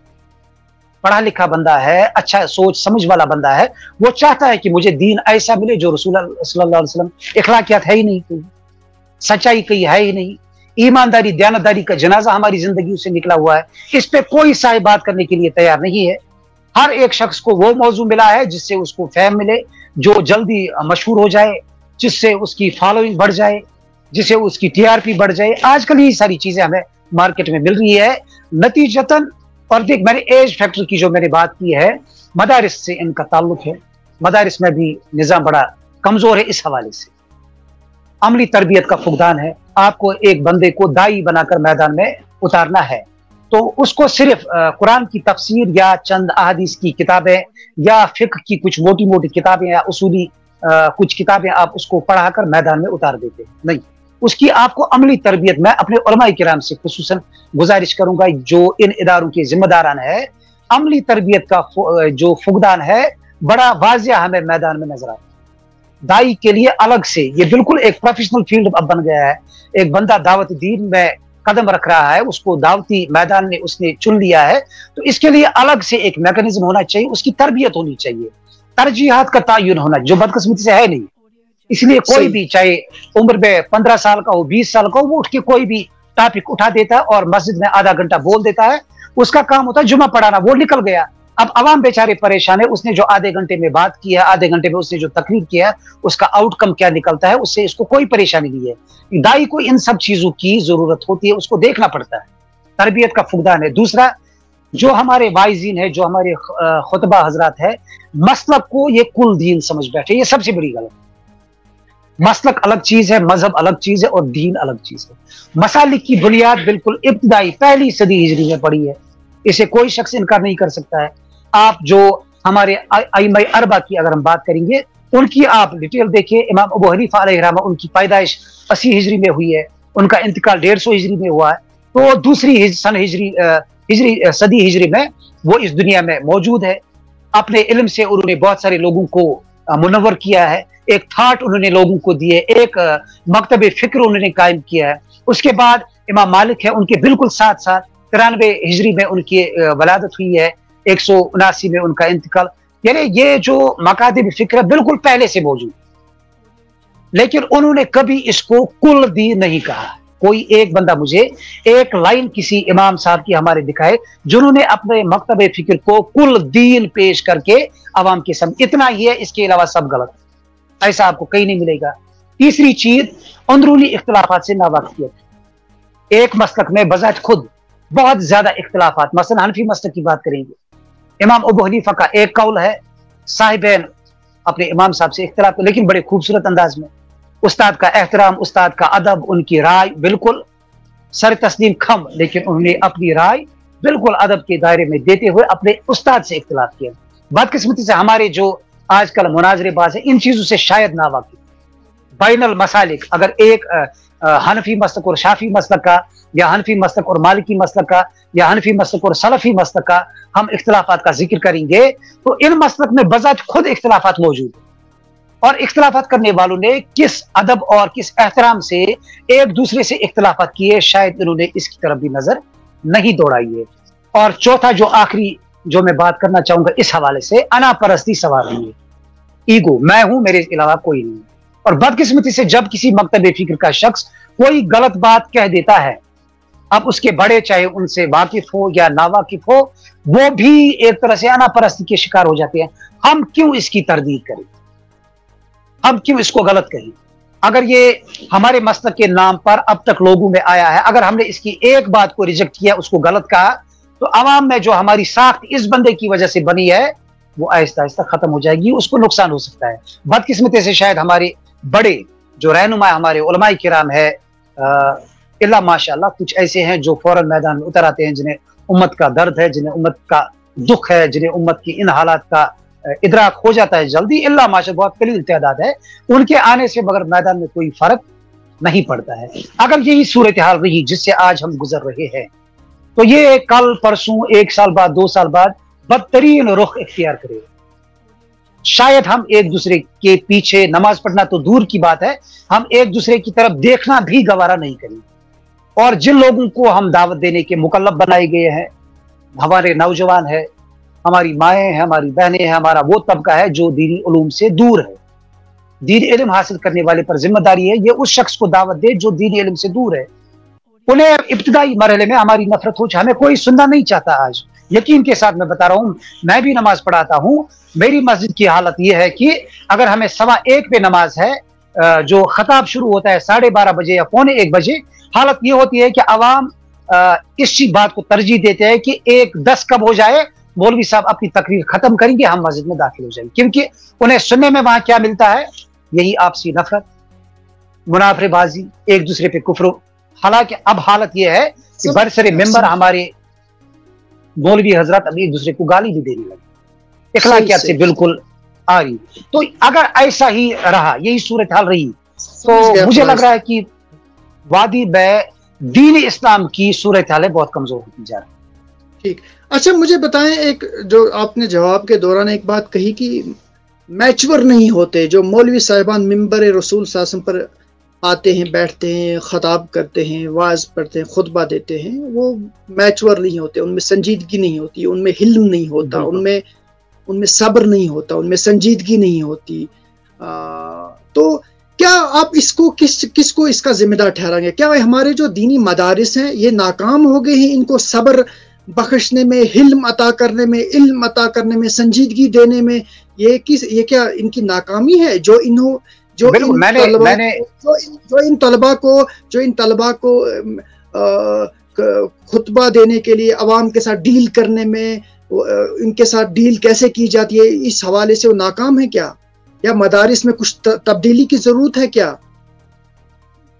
पढ़ा लिखा बंदा है, अच्छा सोच समझ वाला बंदा है, वो चाहता है कि मुझे दीन ऐसा मिले जो रसूल सल्लल्लाहु अलैहि वसल्लम, इखलाकियात है ही नहीं, कोई सच्चाई कहीं है ही नहीं, ईमानदारी दयानतदारी का जनाजा हमारी जिंदगी से निकला हुआ है। इस पे कोई साहिब बात करने के लिए तैयार नहीं है। हर एक शख्स को वो मौजू मिला है जिससे उसको फैम मिले, जो जल्दी मशहूर हो जाए, जिससे उसकी फॉलोइंग बढ़ जाए, जिससे उसकी टीआरपी बढ़ जाए। आजकल ये सारी चीजें हमें मार्केट में मिल रही है नतीजतन। और देख, मैंने एज फैक्टर की जो मैंने बात की है, मदारिस से इनका ताल्लुक है। मदारिस में भी निज़ाम बड़ा कमजोर है इस हवाले से। अमली तरबियत का फुकदान है। आपको एक बंदे को दाई बनाकर मैदान में उतारना है तो उसको सिर्फ कुरान की तफसीर या चंद अहादीस की किताबें या फिक्र की कुछ मोटी मोटी किताबें या उसूली कुछ किताबें आप उसको पढ़ाकर मैदान में उतार देते नहीं। उसकी आपको अमली तरबियत, मैं अपने उलमाए किराम से खुसूसन गुजारिश करूंगा जो इन इदारों के जिम्मेदारान है, अमली तरबियत का जो फुकदान है बड़ा वाजिया हमें मैदान में नजर आता है। दाई के लिए अलग से ये बिल्कुल एक प्रोफेशनल फील्ड अब बन गया है। एक बंदा दावत दीन में कदम रख रहा है, उसको दावती मैदान में उसने चुन लिया है, तो इसके लिए अलग से एक मैकेनिज्म होना चाहिए, उसकी तरबियत होनी चाहिए, तरजीहात का तयन होना, जो बदकिस्मती से है नहीं। इसलिए कोई भी चाहे उम्र में 15 साल का हो, 20 साल का हो, वो उठ के कोई भी टॉपिक उठा देता है और मस्जिद में आधा घंटा बोल देता है। उसका काम होता है जुमा पढ़ाना, वो निकल गया। अब अवाम बेचारे परेशान है, उसने जो आधे घंटे में बात की है, आधे घंटे में उसने जो तकरीर किया है, उसका आउटकम क्या निकलता है, उससे इसको कोई परेशानी नहीं है। दाई को इन सब चीजों की जरूरत होती है, उसको देखना पड़ता है। तरबियत का फुकदान है। दूसरा, जो हमारे वाइजीन है, जो हमारे खुतबा हजरात है, मसलक को ये कुल दीन समझ बैठे, ये सबसे बड़ी गलत। मसलक अलग चीज है, मजहब अलग चीज है और दीन अलग चीज है। मसालिक की बुनियाद बिल्कुल इब्तिदाई पहली सदी हिजरी में पड़ी है, इसे कोई शख्स इनकार नहीं कर सकता है। आप जो हमारे अइम्मा अरबा की अगर हम बात करेंगे, उनकी आप डिटेल देखिए। इमाम अबू हनीफा अलैहिर्रहमा, उनकी पैदाइश 80 हिजरी में हुई है, उनका इंतकाल 150 हिजरी में हुआ है। तो दूसरी सदी हिजरी में वो इस दुनिया में मौजूद है। अपने इल्म से उन्होंने बहुत सारे लोगों को मुनव्वर किया है, एक थाट उन्होंने लोगों को दिए, एक मकतब फिक्र उन्होंने कायम किया है। उसके बाद इमाम मालिक है, उनके बिल्कुल साथ साथ 93 हिजरी में उनकी वलादत हुई है, 179 में उनका इंतकाल। यानी ये जो मकातिब फिक्र बिल्कुल पहले से मौजूद, लेकिन उन्होंने कभी इसको कुल दीन नहीं कहा। कोई एक बंदा मुझे एक लाइन किसी इमाम साहब की हमारे दिखाए जिन्होंने अपने मकतब फिक्र को कुल दीन पेश करके अवाम के सामने, इतना ही है, इसके अलावा सब गलत, ऐसा आपको कहीं नहीं मिलेगा। तीसरी चीज, अंदरूनी इख्तिलाफात से नावाकिफियत। एक मसलक में बजात खुद बहुत ज्यादा इख्तिलाफात, मसलन हनफी मसलक की बात करेंगे, इमाम अबू हनीफा का एक कौल है, साहिबैन अपने इमाम साहब से इख्तिलाफ, लेकिन बड़े खूबसूरत अंदाज में, उस्ताद का एहतराम, उस्ताद का अदब, उनकी राय बिल्कुल सर तस्लीम खम, लेकिन उन्होंने अपनी राय बिल्कुल अदब के दायरे में देते हुए अपने उस्ताद से इख्तिलाफ किया। बदकिस्मती से हमारे जो आजकल मुनाजरेबाज है इन चीजों से शायद ना वाकिफ। बैनल मसालिक, अगर एक हनफी मसलक और शाफी मसलक का, या हनफी मसलक और मालिकी मसलक का, या हनफी मसलक और सलफी मसलक का हम इख्तिलाफात का जिक्र करेंगे, तो इन मसलक में बजात खुद इख्तिलाफात मौजूद है, और इख्तिलाफात करने वालों ने किस अदब और किस एहतराम से एक दूसरे से इख्तिलाफात किए, शायद इन्होंने इसकी तरफ भी नजर नहीं दौड़ाई है। और चौथा जो आखिरी जो मैं बात करना चाहूंगा इस हवाले से, अना परस्ती सवार नहीं है, ईगो, मैं हूं, मेरे अलावा कोई नहीं। और बदकिस्मती से जब किसी मकतब फिक्र का शख्स कोई गलत बात कह देता है, अब उसके बड़े चाहे उनसे वाकिफ हो या नावाकिफ हो, वो भी एक तरह से अना परस्ती के शिकार हो जाते हैं। हम क्यों इसकी तरदीद करें, हम क्यों इसको गलत कहें? अगर ये हमारे मसलक के नाम पर अब तक लोगों में आया है, अगर हमने इसकी एक बात को रिजेक्ट किया, उसको गलत कहा, तो अवाम में जो हमारी साख्त इस बंदे की वजह से बनी है वो आहिस्ता आहिस्ता खत्म हो जाएगी, उसको नुकसान हो सकता है। बदकिस्मती से शायद हमारे बड़े जो रहनुमा हमारे उलमाए किराम है, इल्ला माशाअल्लाह, कुछ ऐसे हैं जो फौरन मैदान में उतर आते हैं, जिन्हें उम्मत का दर्द है, जिन्हें उम्मत का दुख है, जिन्हें उम्मत की इन हालात का इदराक हो जाता है जल्दी, इल्ला माशा बहुत कलील तादाद है, उनके आने से मगर मैदान में कोई फर्क नहीं पड़ता है। अगर यही सूरत हाल रही जिससे आज हम गुजर रहे हैं, तो ये कल परसों, एक साल बाद, 2 साल बाद बदतरीन रुख इख्तियार करेगा। शायद हम एक दूसरे के पीछे, नमाज पढ़ना तो दूर की बात है, हम एक दूसरे की तरफ देखना भी गवारा नहीं करेंगे। और जिन लोगों को हम दावत देने के मुकल्लफ बनाए गए हैं, हमारे नौजवान है, हमारी माएँ हैं, हमारी बहनें हैं, हमारा वो तबका है जो दीनी उलूम से दूर है। दीनी इल्म हासिल करने वाले पर जिम्मेदारी है ये उस शख्स को दावत दे जो दीनी इल्म से दूर है। उन्हें इब्तिदाई मरहले में हमारी नफरत हो, हमें कोई सुनना नहीं चाहता। आज यकीन के साथ मैं बता रहा हूँ, मैं भी नमाज पढ़ाता हूँ, मेरी मस्जिद की हालत यह है कि अगर हमें 1:15 पे नमाज है, जो खताब शुरू होता है 12:30 बजे या 1:45 बजे, हालत ये होती है कि अवाम इस चीज बात को तरजीह देते हैं कि 1:10 कब हो जाए, मौलवी साहब अपनी तकरीर खत्म करेंगे, हम मस्जिद में दाखिल हो जाएंगे, क्योंकि उन्हें सुनने में वहां क्या मिलता है, यही आपसी नफरत, मुनाफरेबाजी, एक दूसरे पे कुफ्र। हालांकि अब हालत यह है कि बरसरे मेंबर हमारे मौलवी हजरत अब एक दूसरे को गाली भी देने लगे, इखलाकियात से बिल्कुल आ रही। तो अगर ऐसा ही रहा, यही सूरत हाल रही, तो मुझे लग रहा है कि वादी में दीन इस्लाम की सूरत हाल बहुत कमजोर होती जा रही है। ठीक, अच्छा मुझे बताएं, एक जो आपने जवाब के दौरान एक बात कही कि मैच्योर नहीं होते, जो मौलवी साहिबान मिंबर रसूल सासम पर आते हैं, बैठते हैं, खताब करते हैं, वाज पढ़ते हैं, खुतबा देते हैं, वो मैच्योर नहीं होते, उनमें संजीदगी नहीं होती, उनमें हिल्म नहीं होता, उनमें सब्र नहीं होता, उनमें संजीदगी नहीं होती। तो क्या आप इसको किसको इसका जिम्मेदार ठहराएंगे? क्या हमारे जो दीनी मदारिस हैं ये नाकाम हो गए हैं इनको सब्र बख्शने में, हिल्म अता करने में, इल्म अता करने में, संजीदगी देने में? ये क्या इनकी नाकामी है जो इन तलबा को खुतबा देने के लिए अवाम के साथ डील करने में, इनके साथ डील कैसे की जाती है, इस हवाले से वो नाकाम है क्या? या मदारिस में कुछ तब्दीली की जरूरत है क्या?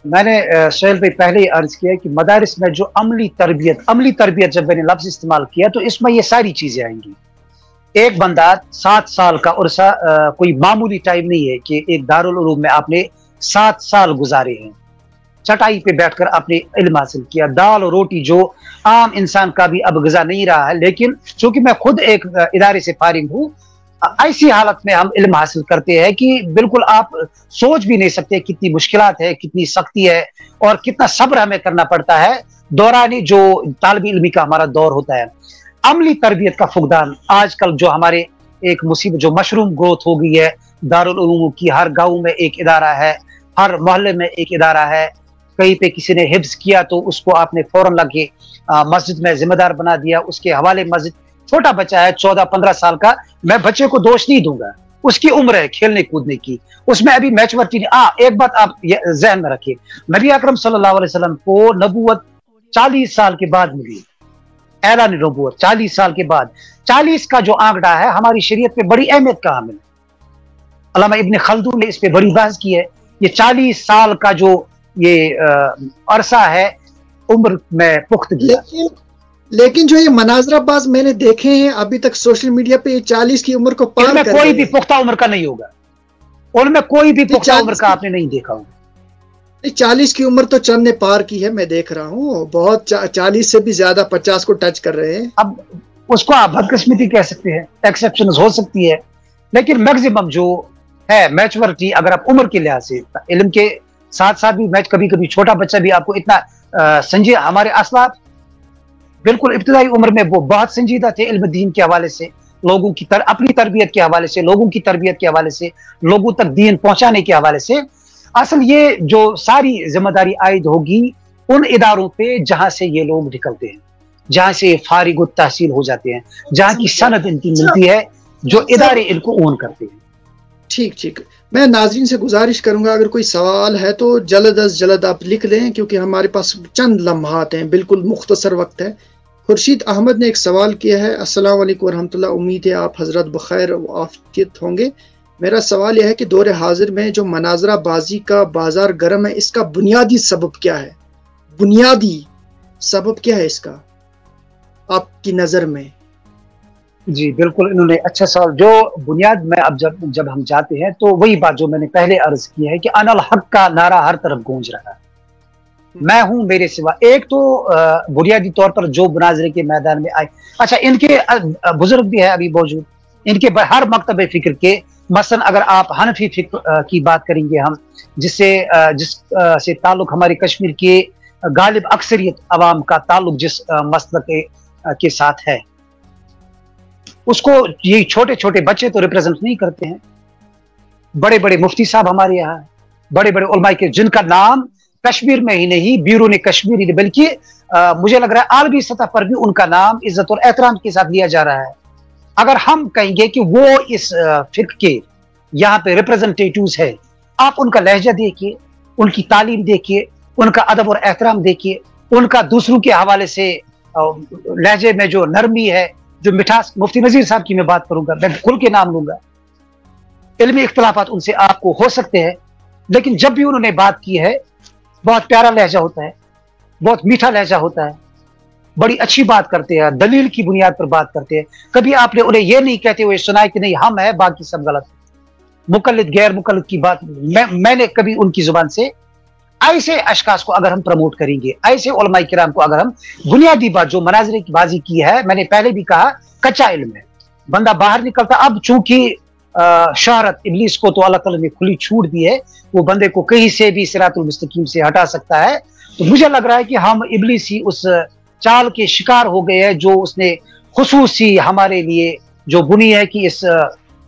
मैंने सोहेल भाई पहले ही अर्ज किया कि मदारिस में जो अमली तरबियत जब मैंने लफ्ज इस्तेमाल किया तो इसमें ये सारी चीजें आएंगी। एक बंदा 7 साल का उर्सा कोई मामूली टाइम नहीं है कि एक दारुल उलूम में आपने 7 साल गुजारे हैं, चटाई पे बैठकर आपने इल्म हासिल किया, दाल और रोटी जो आम इंसान का भी अब ग़िज़ा नहीं रहा है, लेकिन चूंकि मैं खुद एक इदारे से फारिग हूँ, ऐसी हालत में हम इल्म हासिल करते हैं कि बिल्कुल आप सोच भी नहीं सकते कितनी मुश्किलात है, कितनी सख्ती है और कितना सब्र हमें करना पड़ता है दौरानी जो तालिब इल्मी का हमारा दौर होता है। अमली तरबियत का फुकदान आजकल जो हमारे एक मुसीबत जो मशरूम ग्रोथ हो गई है, दारुल उलूम की हर गाँव में एक इदारा है, हर मोहल्ले में एक इदारा है, कहीं पे किसी ने हिफ्ज किया तो उसको आपने फौरन लगे मस्जिद में जिम्मेदार बना दिया, उसके हवाले मस्जिद। छोटा बच्चा है 14-15 साल का, मैं बच्चे को दोष नहीं दूंगा, उसकी उम्र है खेलने कूदने की, उसमें अभी मैच्योरिटी नहीं। एक बात आप जहन में रखिए, नबी अकरम सल्लल्लाहु अलैहि वसल्लम को नबूवत 40 साल के बाद मिली, ऐलान नबूवत 40 साल के बाद। 40 का जो आंकड़ा है हमारी शरीयत पे बड़ी अहमियत का हामिल है। अल्लामा इब्न खल्दून ने इस पे बड़ी बहस की है। ये 40 साल का जो ये अरसा है उम्र में पुख्तगी। लेकिन जो ये मनाजराबाज मैंने देखे हैं अभी तक सोशल मीडिया पे, ये 40 की उम्र को पार कर कोई भी पुख्ता उम्र का नहीं होगा, उनमें कोई भी पुख्ता उम्र का आपने नहीं देखा होगा। 40 की उम्र तो चंद ने पार की है, मैं देख रहा हूँ, बहुत 40 से भी ज्यादा 50 को टच कर रहे हैं। अब उसको आप बदकिस्मती कह सकते हैं, एक्सेप्शन हो सकती है, लेकिन मैक्सिमम जो है मैच्योरिटी, अगर आप उम्र के लिहाज से, इल्म के साथ साथ भी मैच, कभी कभी छोटा बच्चा भी आपको इतना संजीदा, हमारे असलाफ बिल्कुल इब्तिदाई उम्र में वो बहुत संजीदा थे इल्म दीन के हवाले से, लोगों की अपनी तरबियत के हवाले से, लोगों की तरबियत के हवाले से, लोगों तक दीन पहुंचाने के हवाले से। असल ये जो सारी जिम्मेदारी आयद होगी उन इदारों पे जहां से ये लोग निकलते हैं, जहां से फारिग तहसील हो जाते हैं, जहां की सनद इनकी मिलती है, जो इदारे इनको ओन करते हैं। ठीक ठीक, मैं नाज़रीन से गुजारिश करूंगा अगर कोई सवाल है तो जल्द अज जल्द आप लिख लें, क्योंकि हमारे पास चंद लम्हात हैं, बिल्कुल मुख्तसर वक्त है। खुर्शीद अहमद ने एक सवाल किया है, अस्सलाम वालेकुम वरहमतुल्लाह, उम्मीद है आप हजरत बखैर व आफियत होंगे। मेरा सवाल यह है कि दौर हाजिर में जो मनाजरा बाजी का बाजार गर्म है, इसका बुनियादी सबब क्या है? बुनियादी सबब क्या है इसका आपकी नज़र में? जी बिल्कुल, इन्होंने अच्छा सवाल। जो बुनियाद में अब जब हम जाते हैं तो वही बात जो मैंने पहले अर्ज की है कि अनल हक का नारा हर तरफ गूंज रहा है, मैं हूं मेरे सिवा। एक तो बुनियादी तौर पर जो मुनाजरे के मैदान में आए, अच्छा इनके बुजुर्ग भी है अभी मौजूद, इनके हर मकतब फिक्र के, मसलन अगर आप हनफी फिक्र की बात करेंगे हम, जिससे ताल्लुक हमारे कश्मीर के गालिब अक्सरियत अवाम का ताल्लुक जिस मसलक के साथ है, उसको ये छोटे छोटे बच्चे तो रिप्रेजेंट नहीं करते हैं। बड़े बड़े मुफ्ती साहब हमारे यहाँ, बड़े बड़े उलमा के, जिनका नाम कश्मीर में ही नहीं बैरून कश्मीर ही बल्कि मुझे लग रहा है आलमी सतह पर भी उनका नाम इज्जत और एहतराम के साथ लिया जा रहा है। अगर हम कहेंगे कि वो इस फिक्र के यहाँ पे रिप्रेजेंटेटिव्स है, आप उनका लहजा देखिए, उनकी तालीम देखिए, उनका अदब और एहतराम देखिए, उनका दूसरों के हवाले से लहजे में जो नरमी है, जो मिठास। मुफ्ती नजीर साहब की मैं बात करूंगा, मैं खुल के नाम लूंगा। इल्मी इख्तिलाफात उनसे आपको हो सकते हैं, लेकिन जब भी उन्होंने बात की है बहुत प्यारा लहजा होता है, बहुत मीठा लहजा होता है, बड़ी अच्छी बात करते हैं, दलील की बुनियाद पर बात करते हैं। कभी आपने उन्हें यह नहीं कहते हुए सुना है कि नहीं हम है बाकी सब गलत, मुकल्लिद गैर मुकल्लिद की बात मैंने कभी उनकी जुबान से। ऐसे अशखास को अगर हम प्रमोट करेंगे, ऐसे उलमाए किराम को अगर हम, बुनियादी बात जो मनाजरे की बाजी की है, मैंने पहले भी कहा कच्चा इल्म है, बंदा बाहर निकलता। अब चूंकि शहरत इब्लीस को तो अल्लाह ताला ने खुली छूट दी है, वो बंदे को कहीं से भी सिरातुल मुस्तकीम से हटा सकता है। तो मुझे लग रहा है कि हम इब्लीसी उस चाल के शिकार हो गए हैं जो उसने खुसूसी हमारे लिए जो बुनी है कि इस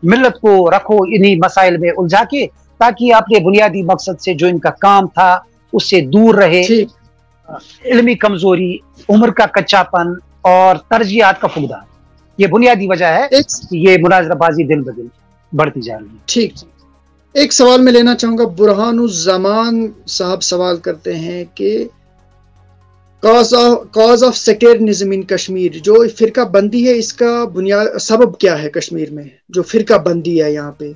मिल्लत को रखो इन्हीं मसाइल में उलझा के, ताकि अपने बुनियादी मकसद से जो इनका काम था उससे दूर रहे। इल्मी कमजोरी, उम्र का कच्चापन और तरजीहात का फुकदान, ये बुनियादी वजह है कि ये मुनाजराबाजी दिन ब दिन बढ़ती जा रही है। ठीक, एक सवाल मैं लेना चाहूंगा। बुरहानुज़्ज़मान साहब सवाल करते हैं कि कॉज ऑफ सेक्टेरियनिज्म इन कश्मीर, जो फिरका बंदी है इसका बुनियाद सबब क्या है कश्मीर में, जो फिरका बंदी है यहाँ पे?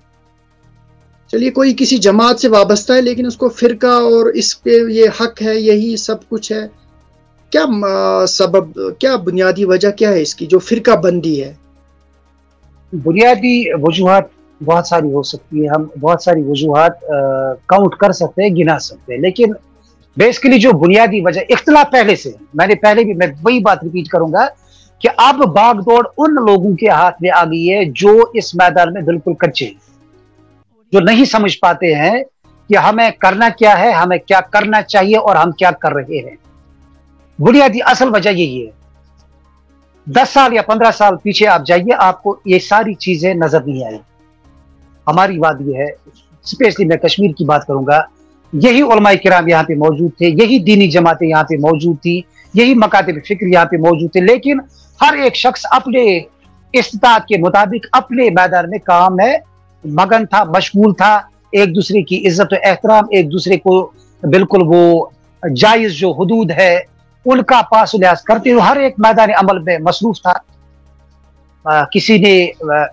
चलिए कोई किसी जमात से वाबस्ता है लेकिन उसको फिरका और इस पे ये हक है, यही सब कुछ है, क्या सबब, क्या बुनियादी वजह क्या है इसकी जो फिरका बंदी है? बुनियादी वजूहात बहुत सारी हो सकती है, हम बहुत सारी वजूहात काउंट कर सकते हैं, गिना सकते हैं, लेकिन बेसिकली जो बुनियादी वजह इख्तिलाफ पहले से, मैंने पहले भी, मैं वही बात रिपीट करूंगा कि अब बागदौड़ उन लोगों के हाथ में आ गई है जो इस मैदान में बिल्कुल कच्चे हैं, जो नहीं समझ पाते हैं कि हमें करना क्या है, हमें क्या करना चाहिए और हम क्या कर रहे हैं। बुनियादी असल वजह यही है। 10 साल या 15 साल पीछे आप जाइए, आपको ये सारी चीजें नजर नहीं आई। हमारी बात यह है, स्पेशली मैं कश्मीर की बात करूंगा, यही उलमाए किराम यहाँ पे मौजूद थे, यही दीनी जमातें यहाँ पे मौजूद थी, यही मकातिब फिक्र यहाँ पे मौजूद थे, लेकिन हर एक शख्स अपने इस्तात के मुताबिक अपने मैदान में काम में मगन था, मशगूल था, एक दूसरे की इज्जत और एहतराम, एक दूसरे को बिल्कुल वो जायज जो हुदूद है उनका पास लिहाज करते हुए हर एक मैदान अमल में मसरूफ था। किसी ने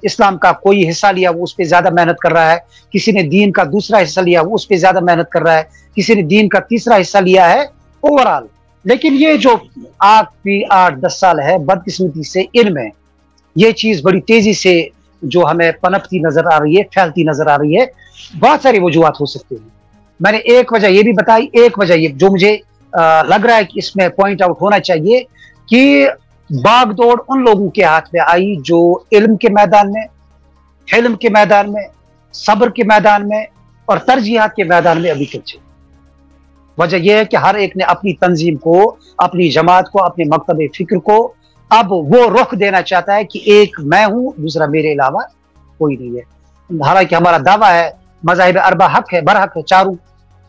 इस्लाम का कोई हिस्सा लिया, वो उस पर ज्यादा मेहनत कर रहा है, किसी ने दीन का दूसरा हिस्सा लिया, वो उस पर ज्यादा मेहनत कर रहा है, किसी ने दीन का तीसरा हिस्सा लिया है ओवरऑल। लेकिन ये जो आखिरी 8-10 साल है, बदकिस्मती से इनमें ये चीज बड़ी तेजी से जो हमें पनपती नजर आ रही है, फैलती नजर आ रही है। बहुत सारी वजूहात हो सकती हैं। मैंने एक वजह ये भी बताई, एक वजह ये जो मुझे लग रहा है कि इसमें पॉइंट आउट होना चाहिए कि बागदौड़ उन लोगों के हाथ में आई जो इल्म के मैदान में, हिल्म के मैदान में, सब्र के मैदान में और तरजीहात के मैदान में अभी कच्चे। वजह यह है कि हर एक ने अपनी तंजीम को, अपनी जमात को, अपने मकतब फिक्र को अब वो रुख देना चाहता है कि एक मैं हूं, दूसरा मेरे अलावा कोई नहीं है। हालांकि हमारा दावा है मज़ाहिब अरबा हक है, बरहक है, चारों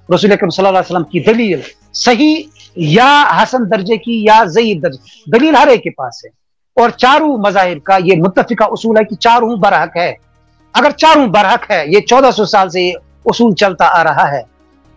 रसूल अकरम सल्लल्लाहु अलैहि वसल्लम की दलील सही या हसन दर्जे की या ज़ईफ दर्जे, दलील हर एक के पास है। और चारों मज़ाहिब का ये मुत्तफिका उसूल है कि चारों बरहक है। अगर चारों बरहक है, ये 1400 साल से ये उसूल चलता आ रहा है,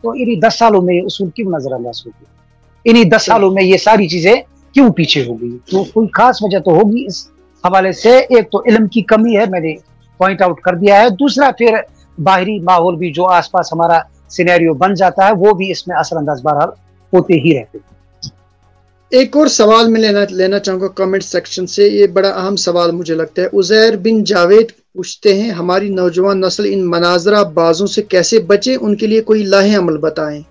तो इन्हीं 10 सालों में ये उसूल क्यों नजरअंदाज हो गई? इन्हीं 10 सालों में ये सारी चीजें क्यों पीछे हो गई? तो कोई खास वजह तो होगी इस हवाले से। एक तो इल्म की कमी है, मैंने पॉइंट आउट कर दिया है। दूसरा फिर बाहरी माहौल भी जो आसपास हमारा सिनेरियो बन जाता है वो भी इसमें असरअंदाज बहरहाल होते ही रहते हैं। एक और सवाल मैं लेना चाहूँगा कमेंट सेक्शन से। ये बड़ा अहम सवाल मुझे लगता है। उज़ैर बिन जावेद पूछते हैं, हमारी नौजवान नस्ल इन मनाजरा बाजों से कैसे बचे, उनके लिए कोई लाहे अमल बताएं।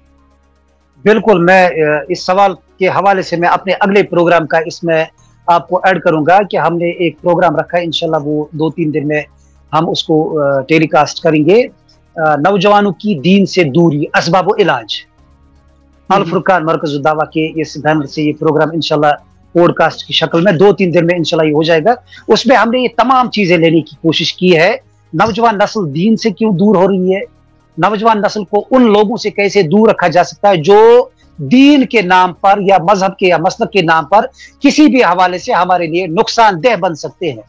बिल्कुल, मैं इस सवाल के हवाले से मैं अपने अगले प्रोग्राम का इसमें आपको ऐड करूंगा कि हमने एक प्रोग्राम रखा है, इंशाल्लाह वो 2-3 दिन में हम उसको टेलीकास्ट करेंगे। नौजवानों की दीन से दूरी, असबाब व इलाज, अल फुरकान मरकज़ दावा के इस बैनर से ये प्रोग्राम इंशाल्लाह पॉडकास्ट की शक्ल में 2-3 दिन में इंशाल्लाह ये हो जाएगा। उसमें हमने ये तमाम चीजें लेने की कोशिश की है। नौजवान नस्ल दीन से क्यों दूर हो रही है, नौजवान नस्ल को उन लोगों से कैसे दूर रखा जा सकता है जो दीन के नाम पर या मजहब के या मसलक के नाम पर किसी भी हवाले से हमारे लिए नुकसानदेह बन सकते हैं।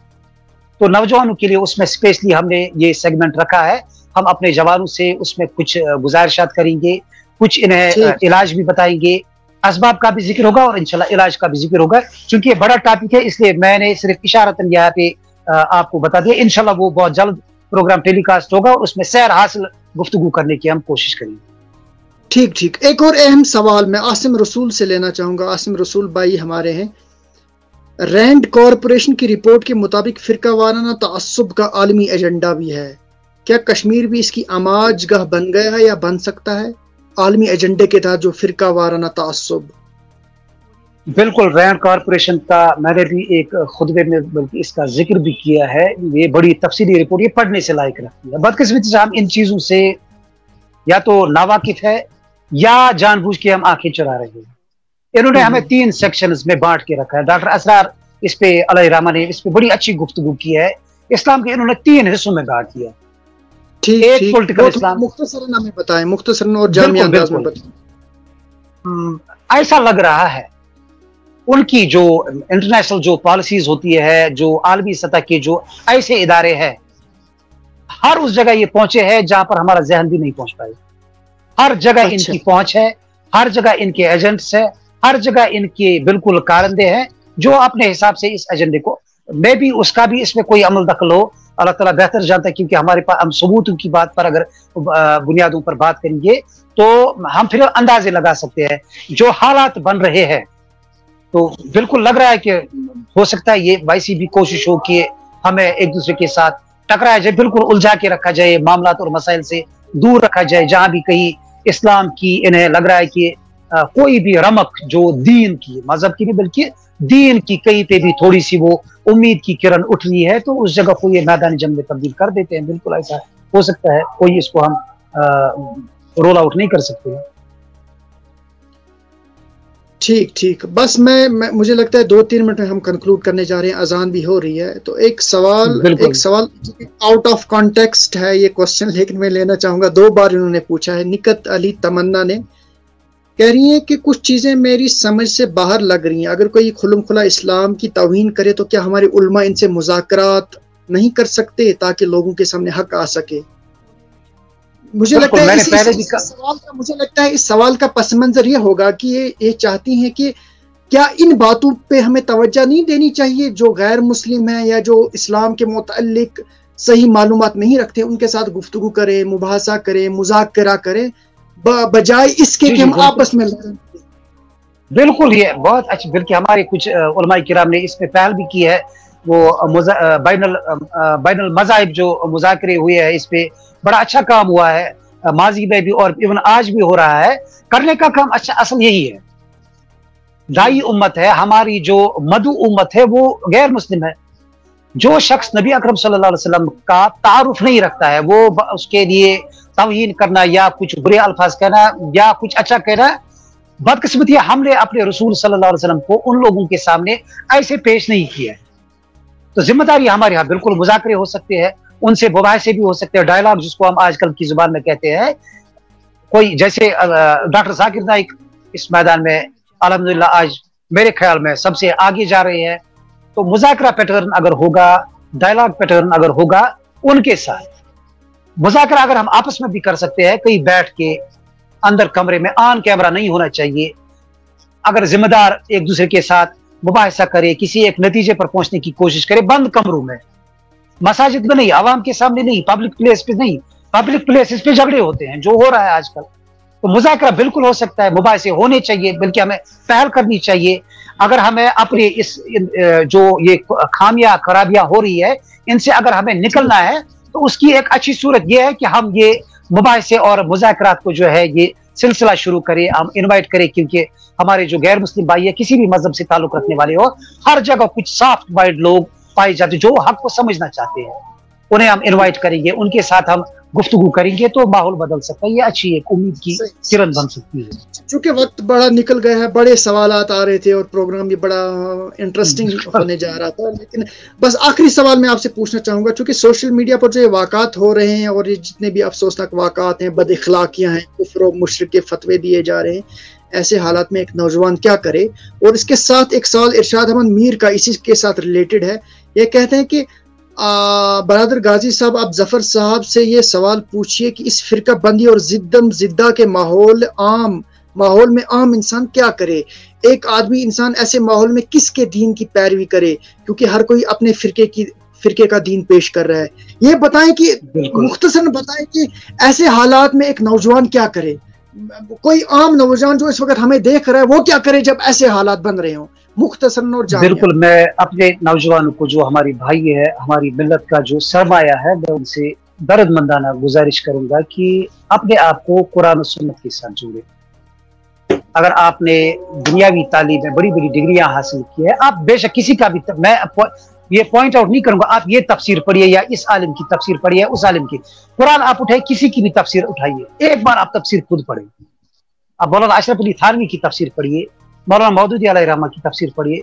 तो नौजवानों के लिए उसमें स्पेशली हमने ये सेगमेंट रखा है। हम अपने जवानों से उसमें कुछ गुजारिशात करेंगे, कुछ इन्हें इलाज भी बताएंगे, असबाब का भी जिक्र होगा और इंशाल्लाह इलाज का भी जिक्र होगा। क्योंकि ये बड़ा टॉपिक है, इसलिए मैंने सिर्फ इशारतन यहाँ पे आपको बता दिया। इंशाल्लाह वो बहुत जल्द प्रोग्राम टेलीकास्ट होगा और उसमें सैर हासिल गुफ्तगू करने की हम कोशिश करेंगे। ठीक ठीक। एक और अहम सवाल मैं आसिम रसूल से लेना चाहूँगा। आसिम रसूल भाई हमारे हैं। रैंड कॉरपोरेशन की रिपोर्ट के मुताबिक फिरका वाराना तअस्सुब का आलमी एजेंडा भी है। क्या कश्मीर भी इसकी आमाजगाह बन गया है या बन सकता है आलमी एजेंडे के तहत जो फिरका वाराना तअस्सुब? बिल्कुल, रैंड कॉरपोरेशन का मैंने भी एक खुतबे में बल्कि इसका जिक्र भी किया है। ये बड़ी तफसीली रिपोर्ट, ये पढ़ने से लायक रखती है। बदकिस्मती से हम इन चीज़ों से या तो नावाकिफ है या जानबूझ के हम आंखें चुरा रहे हैं। इन्होंने हमें 3 सेक्शंस में बांट के रखा है। डॉक्टर असरार इस पे अलैहिर्रहमा ने इस पे बड़ी अच्छी गुफ्तगू की है। इस्लाम के इन्होंने 3 हिस्सों में बांट दिया। एक पॉलिटिकल इस्लाम, मुख्तसरन हमें बताएं, मुख्तसरन और जामी अंदाज में बताएं। ऐसा लग रहा है उनकी जो इंटरनेशनल जो पॉलिसीज होती है, जो आलमी सतह के जो ऐसे इदारे हैं, हर उस जगह ये पहुंचे हैं जहां पर हमारा जहन भी नहीं पहुंच पाए। हर जगह इनकी पहुंच है, हर जगह इनके एजेंट्स है, हर जगह इनके बिल्कुल कारंदे हैं जो अपने हिसाब से इस एजेंडे को, मैं भी उसका भी इसमें कोई अमल दखल हो अल्लाह ताला बेहतर जानता है। क्योंकि हमारे पास हम सबूतों की बात पर अगर बुनियादों पर बात करेंगे तो हम फिर अंदाजे लगा सकते हैं जो हालात बन रहे हैं। तो बिल्कुल लग रहा है कि हो सकता है ये वैसी भी कोशिश हो कि हमें एक दूसरे के साथ टकराया जाए, बिल्कुल उलझा के रखा जाए, मामलात और मसाइल से दूर रखा जाए। जहां भी कहीं इस्लाम की इन्हें लग रहा है कि कोई भी रमक जो दीन की, मजहब की नहीं बल्कि दीन की कहीं पे भी थोड़ी सी वो उम्मीद की किरण उठ रही है, तो उस जगह को ये मैदानी जंग में तब्दील कर देते हैं। बिल्कुल ऐसा हो सकता है, कोई इसको हम रोल आउट नहीं कर सकते। ٹھیک ٹھیک، بس مجھے لگتا ہے 2-3 منٹ میں ہم کنکلوڈ کرنے جا رہے ہیں، اذان بھی ہو رہی ہے. تو ایک سوال آؤٹ آف کانٹیکسٹ ہے یہ کوشچن، لیکن میں لینا چاہوں گا. 2 بار انہوں نے پوچھا ہے. نکت علی تمنا نے کہہ رہی ہیں کہ کچھ چیزیں میری سمجھ سے باہر لگ رہی ہیں. اگر کوئی کھلم کھلا اسلام کی توہین کرے تو کیا ہمارے علماء ان سے مذاکرات نہیں کر سکتے تاکہ لوگوں کے سامنے حق آ سکے؟ مجھے لگتا ہے اس سوال کا پس منظر یہ ہوگا کہ یہ چاہتی ہیں کہ کیا ان باتوں پہ ہمیں توجہ نہیں دینی چاہیے جو غیر مسلم ہیں یا جو اسلام کے متعلق صحیح معلومات نہیں رکھتے، ان کے ساتھ گفتگو کریں، مباحثہ کریں، مذاکرہ کریں، بجائے اس کے کہ ہم آپس میں لڑیں. بالکل، یہ بہت اچھی، بلکہ ہمارے کچھ علماء کرام نے اس پہ پہل بھی کی ہے. وہ بین المذاہب جو مذاکرے ہوئے ہیں، اس پہ بڑا اچھا کام ہوا ہے ماضی میں بھی، اور ایون آج بھی ہو رہا ہے. کرنے کا کام اچھا اصل یہی ہے. دائی امت ہے ہماری، جو مدعو امت ہے وہ غیر مسلم ہے. جو شخص نبی اکرم صلی اللہ علیہ وسلم کا تعارف نہیں رکھتا ہے، وہ اس کے لیے توہین کرنا یا کچھ برے الفاظ کہنا یا کچھ اچھا کہنا، بدقسمتی ہم نے اپنے رسول صلی اللہ علیہ وسلم کو ان لوگوں کے سامنے ایسے پیش نہیں کیا ہے. تو ذمہ داری ہمارے یہاں بالکل مذاکرے ہو سکتے ہیں، ان سے مباحثے بھی ہو سکتے ہیں، ڈائلاگ جس کو ہم آج کل کی زبان میں کہتے ہیں. کوئی جیسے ڈاکٹر ذاکر نائک اس میدان میں الحمدللہ آج میرے خیال میں سب سے آگے جا رہے ہیں. تو مذاکرہ پیٹرن اگر ہوگا، ڈائلاگ پیٹرن اگر ہوگا، ان کے ساتھ مذاکرہ اگر ہم آپس میں بھی کر سکتے ہیں، کہیں بیٹھ کے اندر کمرے میں، آن کیمرہ نہیں ہونا چاہیے. اگر ذمہ دار ایک دوسرے کے ساتھ مباحثہ کرے، کسی ایک نتیجے پر پہنچنے کی کوشش کرے، بند کمروں میں، مساجد میں نہیں، عوام کے سامنے نہیں، پبلک پلیس پہ نہیں. پبلک پلیسز پہ جھگڑے ہوتے ہیں جو ہو رہا ہے آج کل. تو مذاکرہ بالکل ہو سکتا ہے، مباحثے ہونے چاہیے، بلکہ ہمیں پہل کرنی چاہیے. اگر ہمیں اپنے اس جو یہ خامیاں خرابیاں ہو رہی ہے، ان سے اگر ہمیں نکلنا ہے تو اس کی ایک اچھی صورت یہ ہے کہ ہم یہ مباحثے اور مذاکرات کو جو ہے یہ سلسلہ شروع کریں، ہم انوائٹ کریں. کیونکہ ہمارے جو غیر مسلم بھائی ہے، کسی بھی مذہب سے تعلق رکھنے والے ہو، ہر جگہ کچھ سافٹ مائنڈ لوگ پائے جاتے جو حق کو سمجھنا چاہتے ہیں، انہیں ہم انوائٹ کریں گے، ان کے ساتھ ہم گفتگو کریں گے تو ماحول بدل سکتا ہے. یہ اچھی ایک امید کی کرن بن سکتی ہے. چونکہ وقت بڑا نکل گیا ہے، بڑے سوالات آ رہے تھے اور پروگرام بھی بڑا انٹرسٹنگ ہونے جا رہا تھا، لیکن بس آخری سوال میں آپ سے پوچھنا چاہوں گا. چونکہ سوشل میڈیا پر جو یہ واقعات ہو رہے ہیں اور یہ جتنے بھی افسوسناک واقعات ہیں، بد اخلاقیاں ہیں، کفر و مشرک کے فتوے دیے جا رہے ہیں، ایسے حالات میں ایک نوجوان کیا کرے؟ اور اس کے ساتھ ایک سوال ارشاد احمد میر کا اسی کے ساتھ ریلیٹڈ ہے. یہ کہتے ہیں کہ برادر غازی صاحب، آپ ظفر صاحب سے یہ سوال پوچھئے کہ اس فرقہ بندی اور زدم زدہ کے ماحول میں عام انسان کیا کرے؟ ایک آدمی انسان ایسے ماحول میں کس کے دین کی پیروی کرے؟ کیونکہ ہر کوئی اپنے فرقے کا دین پیش کر رہا ہے. یہ بتائیں کہ مختصراً بتائیں کہ ایسے حالات میں ایک نوجوان کیا کرے؟ کوئی عام نوجوان جو اس وقت ہمیں دیکھ رہا ہے وہ کیا کرے جب ایسے حالات بن رہے ہوں؟ مختصراً اور جامع. بالکل، میں اپنے نوجوانوں کو، جو ہماری بھائی ہے، ہماری ملت کا جو سرمایہ ہے، میں ان سے درد مندانہ گزارش کروں گا کہ اپنے آپ کو قرآن و سنت کے ساتھ جوڑے. اگر آپ نے دنیاوی تعلیم میں بڑی بڑی ڈگریاں حاصل کی ہے، آپ بے شک کسی کا بھی، میں یہ پوائنٹ آؤٹ نہیں کروں گا آپ یہ تفسیر پڑھیے یا اس عالم کی تفسیر پڑھیے، اس عالم کی. قرآن آپ اٹھائے، کسی کی بھی تفسیر اٹھائیے، ایک بار آپ تفسیر خود پڑھیں. آپ مولانا اشرف علی تھانوی کی تفسیر پڑھیے، مولانا مودودی علیہ الرحمہ کی تفسیر پڑھیے،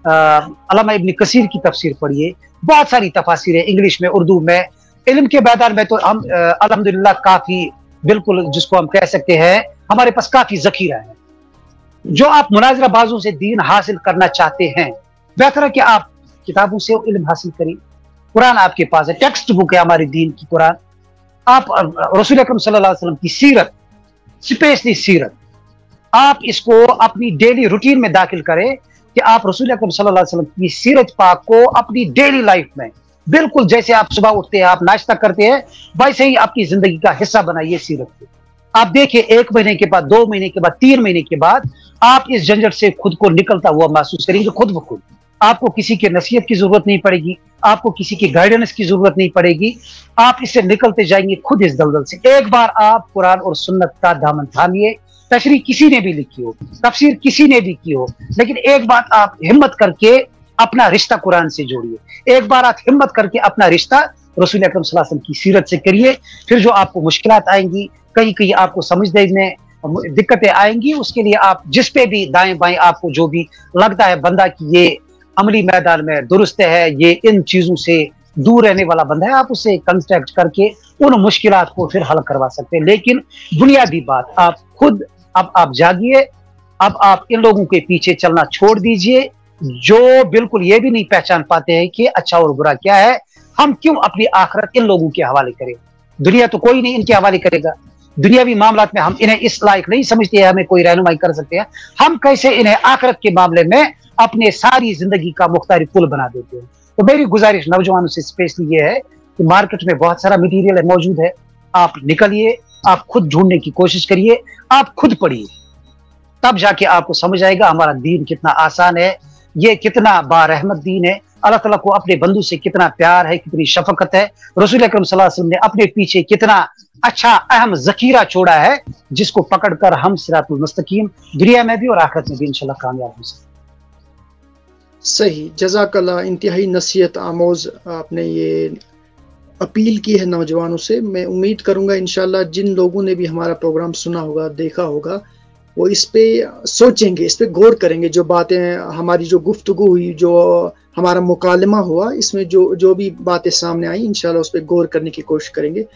علامہ ابن کثیر کی تفسیر پڑھیے. بہت ساری تفاسیر ہیں، انگلش میں، اردو میں. علم کے میدان میں تو ہم الحمدللہ کافی، بالکل جس کو ہم کہہ سکتے ہیں ہمارے پاس کافی ذخیرہ ہے. جو آپ مناظرہ بازوں سے دین حاصل کرنا چاہتے ہیں، بہتر ہے کہ آپ کتابوں سے علم حاصل کریں. قرآن آپ کے پاس ہے، ٹیکسٹ بک ہے ہمارے دین کی قرآن. آپ رسول اکرم صلی اللہ علیہ وسلم کی سیرت، اسپیشلی سیرت، آپ اس کو اپنی ڈیلی روٹین میں داخل کریں کہ آپ رسول اکرم صلی اللہ علیہ وسلم کی سیرت پاک کو اپنی ڈیلی لائف میں، بالکل جیسے آپ صبح اٹھتے ہیں، آپ ناشتہ کرتے ہیں، ویسے ہی اپنی زندگی کا حصہ بنائیے سیرت کو. آپ دیکھیں 1 مہینے کے بعد، 2 مہینے کے بعد، 3 مہینے کے بعد آپ اس جھنجٹ سے خود کو نکلتا ہوا محسوس کریں گے خود بخود. آپ کو کسی کی نصیحت کی ضرورت نہیں پڑے گی، آپ کو کسی کی گائیڈنس کی ضرورت نہیں پڑے گی. آپ اس سے نکلتے جائیں گے خود اس دلدل سے. ایک بار آپ قرآن اور سنت کا دامن تھامیے. تشریح کسی نے بھی لکھی ہو، تفسیر کسی نے بھی کی ہو، لیکن ایک بات آپ ہمت کر کے اپنا رشتہ قرآن سے جوڑیے. ایک بار آپ ہمت کر کے اپنا رشتہ رسول اکرم صلی اللہ علیہ وسلم کی سیرت سے کریے. پھر جو آپ کو مشکلات آئیں گی، کہیں کہیں آپ کو سمجھنے میں दिक्कतें आएंगी, उसके लिए आप जिस पे भी दाएं बाएं आपको जो भी लगता है बंदा कि ये अमली मैदान में दुरुस्त है, ये इन चीजों से दूर रहने वाला बंदा है, आप उससे कांटेक्ट करके उन मुश्किलात को फिर हल करवा सकते हैं। लेकिन बुनियादी बात, आप खुद अब आप जागिए, अब आप इन लोगों के पीछे चलना छोड़ दीजिए जो बिल्कुल ये भी नहीं पहचान पाते हैं कि अच्छा और बुरा क्या है। हम क्यों अपनी आखिरत इन लोगों के हवाले करें? दुनिया तो कोई नहीं इनके हवाले करेगा। दुनियावी मामलात में हम इन्हें इस लायक नहीं समझते हैं हमें कोई रहनुमाई कर सकते हैं। हम कैसे इन्हें आखिरत के मामले में अपने सारी जिंदगी का मुख्तारी पुल बना देते हैं। तो मेरी गुजारिश नौजवानों से स्पेशली ये है कि मार्केट में बहुत सारा मटीरियल मौजूद है, आप निकलिए, आप खुद ढूंढने की कोशिश करिए, आप खुद पढ़िए, तब जाके आपको समझ आएगा हमारा दीन कितना आसान है, ये कितना बारहमत दीन है, अल्लाह ताला को अपने बंदू से कितना प्यार है, कितनी शफकत है, रसूल अकरम सल्लल्लाहु अलैहि वसल्लम ने अपने पीछे कितना अच्छा अहम जखीरा छोड़ा है जिसको पकड़कर हम सिरातुल मुस्तकीम दुनिया में भी और आखिरत में भी इंशाल्लाह कामयाब हो सकते। सही, जज़ाकल्लाह। इंतहाई नसीहत आमोज आपने ये अपील की है नौजवानों से। मैं उम्मीद करूंगा इंशाल्लाह जिन लोगों ने भी हमारा प्रोग्राम सुना होगा, देखा होगा, वो इस पे सोचेंगे, इस पे गौर करेंगे। जो बातें हमारी जो गुफ्तगू हुई, जो हमारा मुकालमा हुआ, इसमें जो भी बातें सामने आई, इंशाल्लाह उस पे गौर करने की कोशिश करेंगे।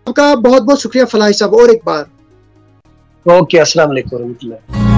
आपका बहुत बहुत शुक्रिया फलाही साहब और एक बार। ओके, अस्सलाम वालेकुम।